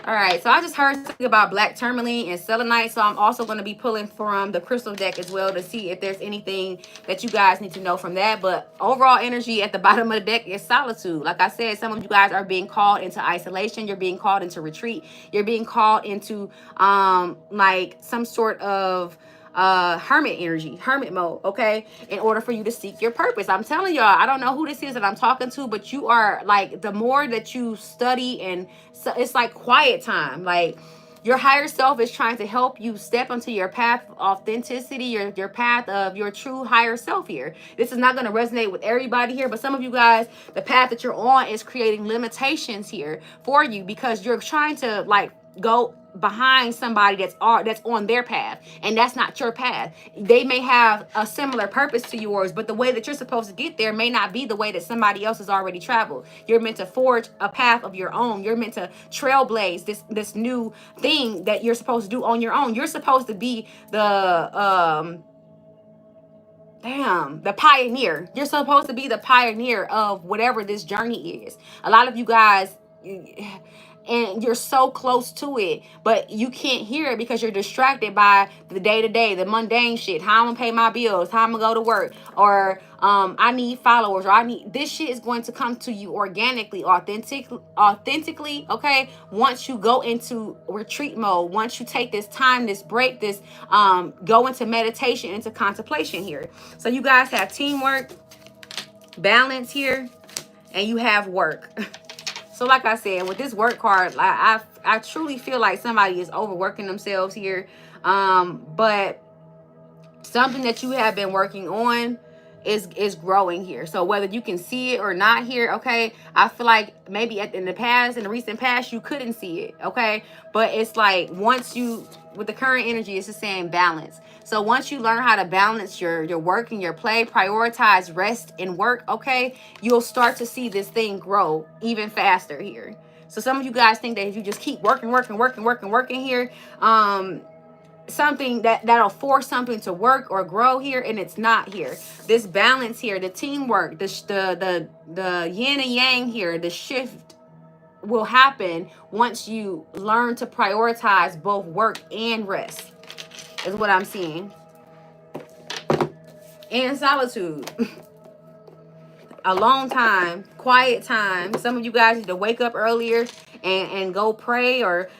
Speaker 1: All right, so I just heard something about black tourmaline and selenite, so I'm also going to be pulling from the crystal deck as well to see if there's anything that you guys need to know from that. But overall energy at the bottom of the deck is solitude. Like I said, some of you guys are being called into isolation. You're being called into retreat. You're being called into like some sort of hermit energy, hermit mode, okay, in order for you to seek your purpose. I'm telling y'all, I don't know who this is that I'm talking to, but you are like, the more that you study, and so it's like quiet time, like your higher self is trying to help you step into your path of authenticity, your path of your true higher self here. This is not going to resonate with everybody here, but some of you guys, the path that you're on is creating limitations here for you, because you're trying to like go behind somebody that's on their path, and that's not your path. They may have a similar purpose to yours, but the way that you're supposed to get there may not be the way that somebody else has already traveled. You're meant to forge a path of your own. You're meant to trailblaze this new thing that you're supposed to do on your own. You're supposed to be the the pioneer. You're supposed to be the pioneer of whatever this journey is. A lot of you guys, and you're so close to it, but you can't hear it because you're distracted by the day-to-day, the mundane shit. How I'm gonna pay my bills, how I'm gonna go to work, or I need followers, or I need this shit is going to come to you organically, authentically, okay? Once you go into retreat mode, once you take this time, this break, this go into meditation, into contemplation here. So you guys have teamwork, balance here, and you have work. So like I said, with this work card, I truly feel like somebody is overworking themselves here. But something that you have been working on is growing here. So whether you can see it or not here, okay, I feel like maybe in the recent past, you couldn't see it, okay? But it's like once you, with the current energy, it's just saying balance. So once you learn how to balance your work and your play, prioritize rest and work, okay, you'll start to see this thing grow even faster here. So some of you guys think that if you just keep working here, something that'll force something to work or grow here, and it's not here. This balance here, the teamwork, the yin and yang here, the shift will happen once you learn to prioritize both work and rest, is what I'm seeing. And solitude. Alone time, quiet time. Some of you guys need to wake up earlier and go pray or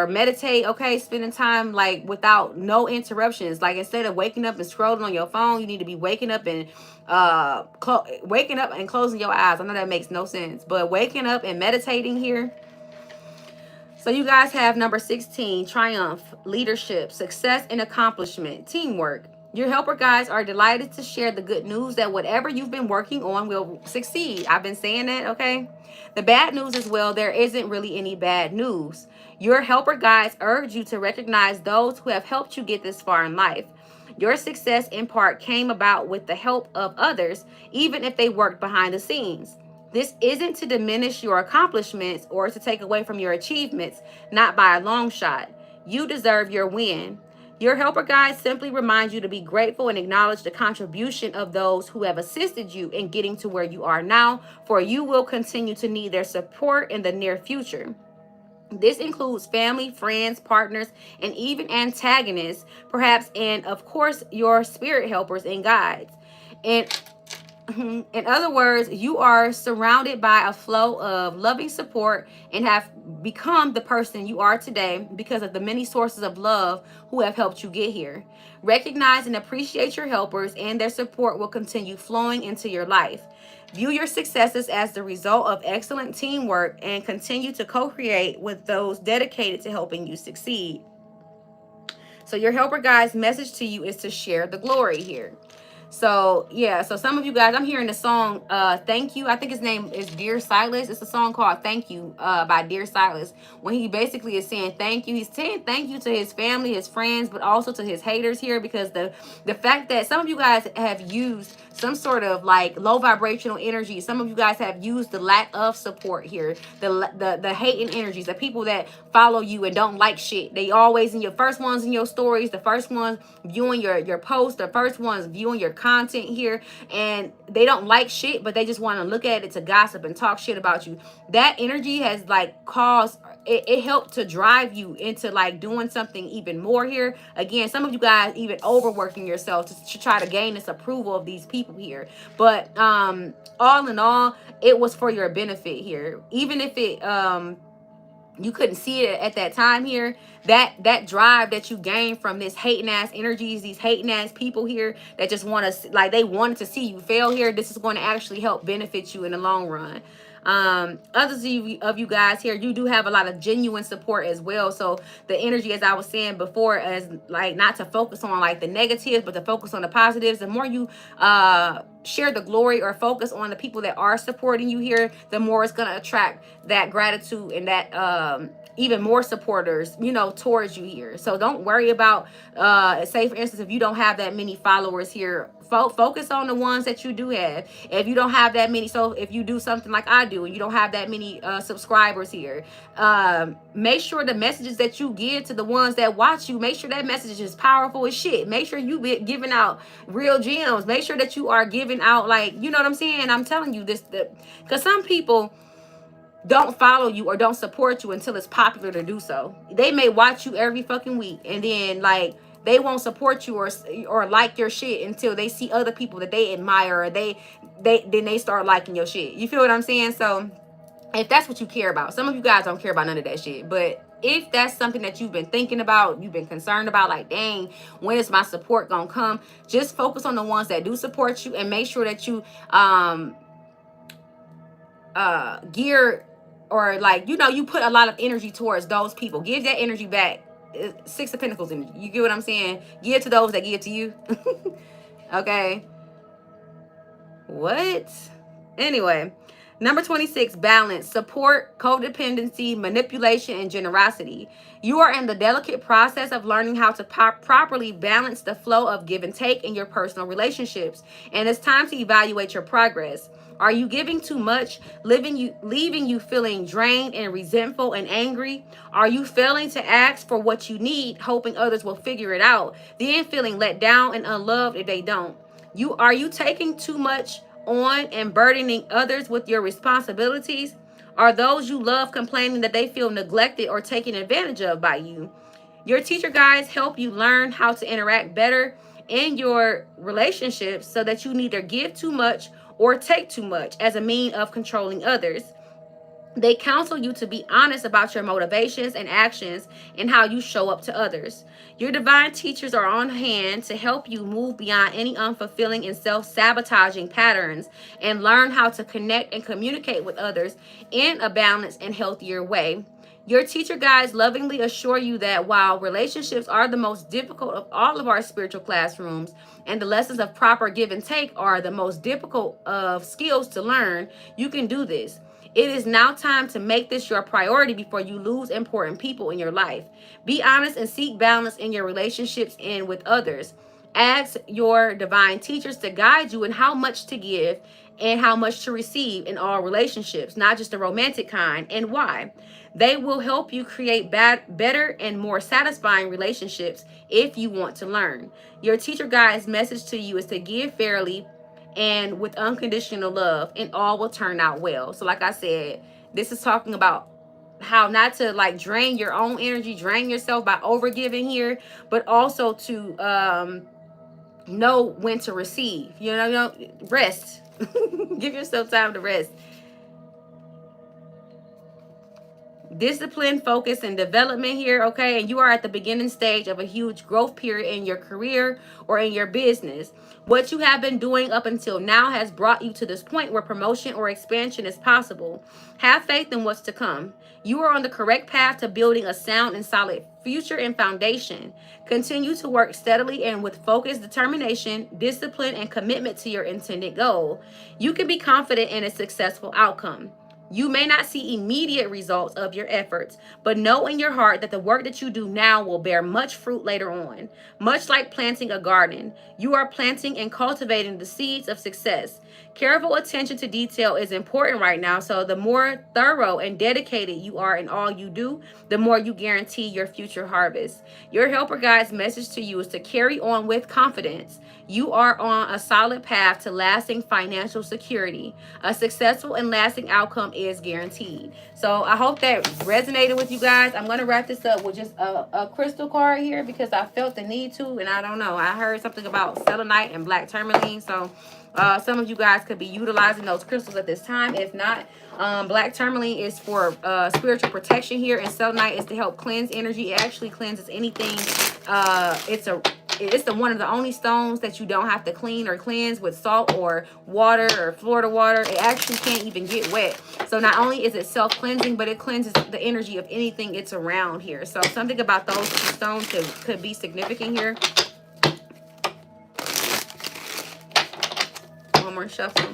Speaker 1: meditate, okay? Spending time like without no interruptions. Like instead of waking up and scrolling on your phone, you need to be waking up and closing your eyes. I know that makes no sense, but waking up and meditating here. So you guys have number 16, triumph, leadership, success and accomplishment, teamwork. Your helper guides are delighted to share the good news that whatever you've been working on will succeed. I've been saying that, okay? The bad news as well, there isn't really any bad news. Your helper guides urge you to recognize those who have helped you get this far in life. Your success in part came about with the help of others, even if they worked behind the scenes. This isn't to diminish your accomplishments or to take away from your achievements, not by a long shot. You deserve your win. Your helper guides simply remind you to be grateful and acknowledge the contribution of those who have assisted you in getting to where you are now, for you will continue to need their support in the near future. This includes family, friends, partners, and even antagonists, perhaps, and of course, your spirit helpers and guides. And In other words, you are surrounded by a flow of loving support and have become the person you are today because of the many sources of love who have helped you get here. Recognize and appreciate your helpers, and their support will continue flowing into your life. View your successes as the result of excellent teamwork and continue to co-create with those dedicated to helping you succeed. So your helper guide's message to you is to share the glory here. So yeah, so some of you guys, I'm hearing the song Thank You. I think his name is Dear Silas. It's a song called Thank You by Dear Silas. When he basically is saying thank you, he's saying thank you to his family, his friends, but also to his haters here, because the fact that some of you guys have used some sort of like low vibrational energy. Some of you guys have used the lack of support here, the hating energies, the people that follow you and don't like shit. They always in your first ones in your stories, the first ones viewing your posts, the first ones viewing your content here, and they don't like shit, but they just want to look at it to gossip and talk shit about you. That energy has like caused it helped to drive you into like doing something even more here. Again, some of you guys even overworking yourself to try to gain this approval of these people here, but all in all, it was for your benefit here. Even if it you couldn't see it at that time here, that drive that you gained from this hating ass energies, these hating ass people here that just want to, like, they wanted to see you fail here, this is going to actually help benefit you in the long run. Others of you guys here, you do have a lot of genuine support as well. So the energy, as I was saying before, as like not to focus on like the negatives, but to focus on the positives. The more you share the glory or focus on the people that are supporting you here, the more it's going to attract that gratitude and that even more supporters, you know, towards you here. So don't worry about say for instance, if you don't have that many followers here, focus on the ones that you do have. If you don't have that many, so if you do something like I do and you don't have that many subscribers here, make sure the messages that you give to the ones that watch you, make sure that message is powerful as shit. Make sure you be giving out real gems. Make sure that you are giving out, like, you know what I'm saying? I'm telling you this, because some people don't follow you or don't support you until it's popular to do so. They may watch you every fucking week, and then like they won't support you or like your shit until they see other people that they admire, or then they start liking your shit. You feel what I'm saying? So if that's what you care about, some of you guys don't care about none of that shit, but if that's something that you've been thinking about, you've been concerned about, like, dang, when is my support gonna come? Just focus on the ones that do support you, and make sure that you gear, or like, you know, you put a lot of energy towards those people. Give that energy back. Six of Pentacles energy. You get what I'm saying? Give to those that give to you. Okay. What? Anyway, number 26, balance, support, codependency, manipulation, and generosity. You are in the delicate process of learning how to properly balance the flow of give and take in your personal relationships, and it's time to evaluate your progress. Are you giving too much, leaving you feeling drained and resentful and angry? Are you failing to ask for what you need, hoping others will figure it out, then feeling let down and unloved if they don't? Are you taking too much on and burdening others with your responsibilities? Are those you love complaining that they feel neglected or taken advantage of by you? Your teacher guides help you learn how to interact better in your relationships so that you neither give too much or take too much as a means of controlling others. They counsel you to be honest about your motivations and actions and how you show up to others. Your divine teachers are on hand to help you move beyond any unfulfilling and self-sabotaging patterns and learn how to connect and communicate with others in a balanced and healthier way. Your teacher guides lovingly assure you that while relationships are the most difficult of all of our spiritual classrooms, and the lessons of proper give and take are the most difficult of skills to learn, you can do this. It is now time to make this your priority before you lose important people in your life. Be honest and seek balance in your relationships and with others. Ask your divine teachers to guide you in how much to give and how much to receive in all relationships, not just the romantic kind, and why. They will help you create better and more satisfying relationships if you want to learn. Your teacher guide's message to you is to give fairly and with unconditional love, and all will turn out well. So like I said, this is talking about how not to like drain your own energy, drain yourself by overgiving here, but also to know when to receive. You know, rest. Give yourself time to rest. Discipline, focus, and development here, okay? And you are at the beginning stage of a huge growth period in your career or in your business. What you have been doing up until now has brought you to this point where promotion or expansion is possible. Have faith in what's to come. You are on the correct path to building a sound and solid future and foundation. Continue to work steadily and with focus, determination, discipline, and commitment to your intended goal. You can be confident in a successful outcome. You may not see immediate results of your efforts, but know in your heart that the work that you do now will bear much fruit later on. Much like planting a garden, you are planting and cultivating the seeds of success. Careful attention to detail is important right now, so the more thorough and dedicated you are in all you do, the more you guarantee your future harvest. Your helper guide's message to you is to carry on with confidence. You are on a solid path to lasting financial security. A successful and lasting outcome is guaranteed. So I hope that resonated with you guys. I'm going to wrap this up with just a crystal card here because I felt the need to, and I don't know. I heard something about selenite and black tourmaline. So some of you guys could be utilizing those crystals at this time. If not, black tourmaline is for spiritual protection here, and selenite is to help cleanse energy. It actually cleanses anything. It's the one of the only stones that you don't have to clean or cleanse with salt or water or Florida water. It actually can't even get wet. So not only is it self-cleansing, but it cleanses the energy of anything it's around here. So something about those two stones could be significant here. One more shuffle.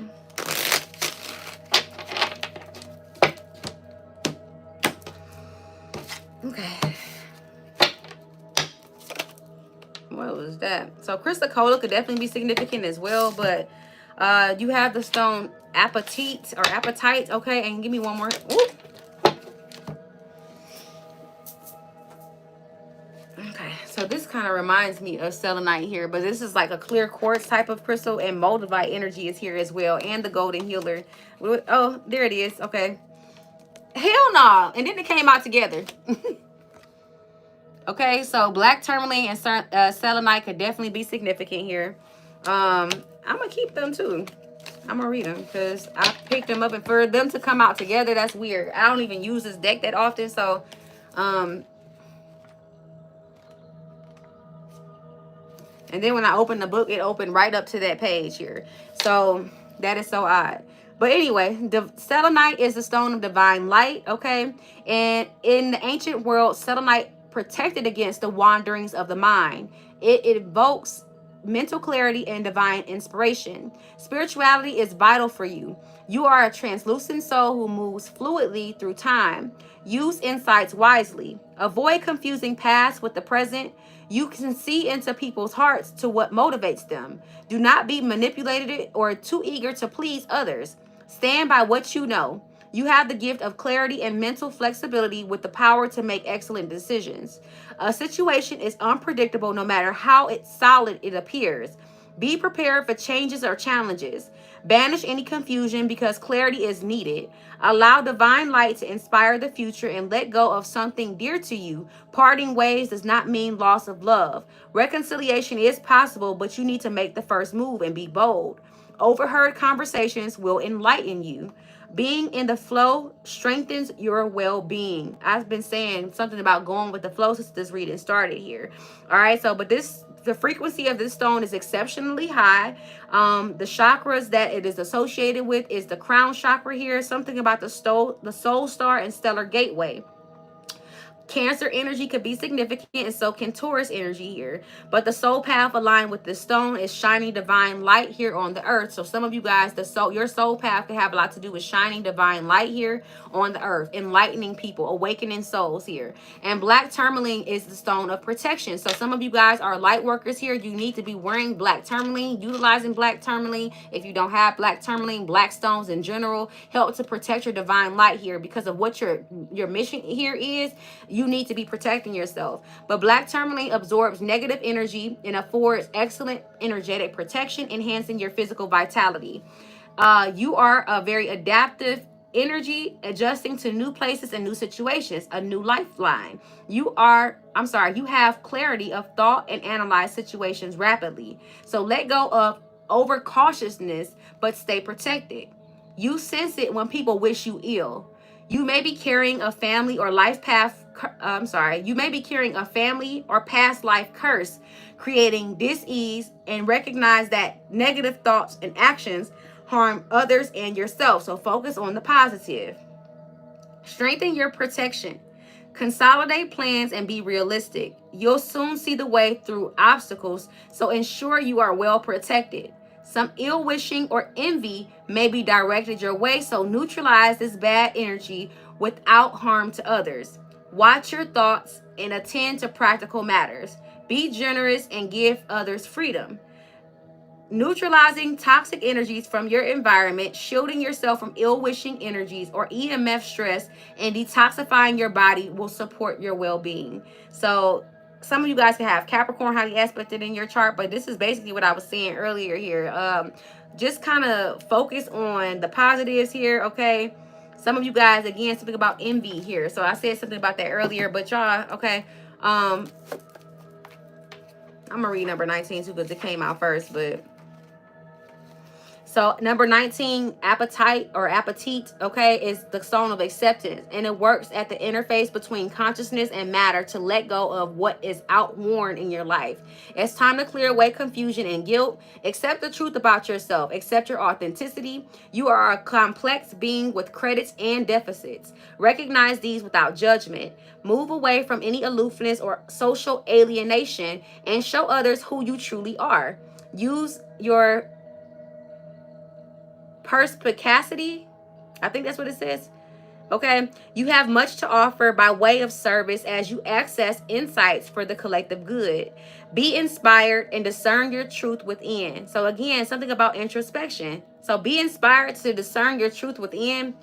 Speaker 1: Okay. What was that? So crystal cola could definitely be significant as well, but you have the stone apatite or appetite, okay? And give me one more. Ooh. Okay, so this kind of reminds me of selenite here, but this is like a clear quartz type of crystal, and moldavite energy is here as well, and the golden healer. Oh, there it is. Okay. Hell no. And then it came out together. Okay, so black tourmaline and selenite could definitely be significant here. I'm gonna keep them too. I'm gonna read them because I picked them up, and for them to come out together, that's weird. I don't even use this deck that often, so and then when I opened the book, it opened right up to that page here. So that is so odd. But anyway, the selenite is the stone of divine light, okay? And in the ancient world, selenite protected against the wanderings of the mind. It evokes mental clarity and divine inspiration. Spirituality is vital for you. You are a translucent soul who moves fluidly through time. Use insights wisely. Avoid confusing past with the present. You can see into people's hearts to what motivates them. Do not be manipulated or too eager to please others. Stand by what you know. You have the gift of clarity and mental flexibility with the power to make excellent decisions. A situation is unpredictable no matter how solid it appears. Be prepared for changes or challenges. Banish any confusion because clarity is needed. Allow divine light to inspire the future and let go of something dear to you. Parting ways does not mean loss of love. Reconciliation is possible, but you need to make the first move and be bold. Overheard conversations will enlighten you. Being in the flow strengthens your well-being. I've been saying something about going with the flow since this reading started here. All right, so but the frequency of this stone is exceptionally high. The chakras that it is associated with is the crown chakra here. Something about the soul star and stellar gateway. Cancer energy could be significant, and so can Taurus energy here. But the soul path aligned with this stone is shining divine light here on the earth. So some of you guys, your soul path could have a lot to do with shining divine light here on the earth, enlightening people, awakening souls here. And black tourmaline is the stone of protection. So some of you guys are light workers here. You need to be wearing black tourmaline, utilizing black tourmaline. If you don't have black tourmaline, black stones in general help to protect your divine light here because of what your mission here is. You need to be protecting yourself. But black tourmaline absorbs negative energy and affords excellent energetic protection, enhancing your physical vitality. You are a very adaptive energy, adjusting to new places and new situations, a new lifeline. You have clarity of thought and analyze situations rapidly. So let go of over cautiousness, but stay protected. You sense it when people wish you ill. You may be carrying a family or life path. You may be carrying a family or past life curse, creating dis-ease, and recognize that negative thoughts and actions harm others and yourself. So focus on the positive. Strengthen your protection. Consolidate plans and be realistic. You'll soon see the way through obstacles, so ensure you are well protected. Some ill wishing or envy may be directed your way, so neutralize this bad energy without harm to others. Watch your thoughts and attend to practical matters. Be generous and give others freedom. Neutralizing toxic energies from your environment, shielding yourself from ill-wishing energies or EMF stress, and detoxifying your body will support your well-being. So some of you guys can have Capricorn highly aspected in your chart, but this is basically what I was saying earlier here. Just kind of focus on the positives here, okay? Some of you guys, again, something about envy here. So I said something about that earlier, but y'all, okay. I'm going to read number 19 too because it came out first, but... So number 19, appetite or appetite, okay, is the stone of acceptance. And it works at the interface between consciousness and matter to let go of what is outworn in your life. It's time to clear away confusion and guilt. Accept the truth about yourself. Accept your authenticity. You are a complex being with credits and deficits. Recognize these without judgment. Move away from any aloofness or social alienation and show others who you truly are. Use your perspicacity, I think that's what it says. Okay, you have much to offer by way of service as you access insights for the collective good. Be inspired and discern your truth within. So again, something about introspection. So be inspired to discern your truth within.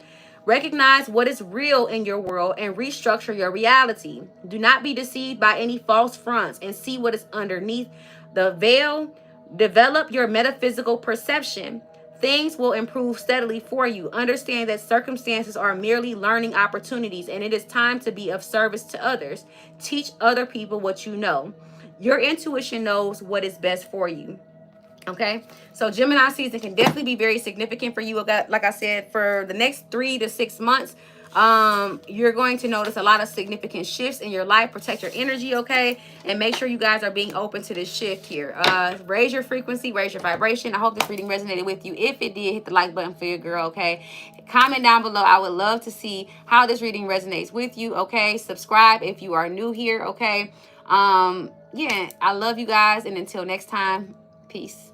Speaker 1: Recognize what is real in your world and restructure your reality. Do not be deceived by any false fronts and see what is underneath the veil. Develop your metaphysical perception. Things will improve steadily for you. Understand that circumstances are merely learning opportunities, and it is time to be of service to others. Teach other people what you know. Your intuition knows what is best for you. Okay, so Gemini season can definitely be very significant for you. Like I said, for the next 3 to 6 months, you're going to notice a lot of significant shifts in your life. Protect your energy, okay, and make sure you guys are being open to this shift here. Raise your frequency, raise your vibration. I hope this reading resonated with you. If it did, hit the like button for your girl, okay? Comment down below. I would love to see how this reading resonates with you, okay? Subscribe if you are new here, okay? Yeah, I love you guys, and until next time, peace.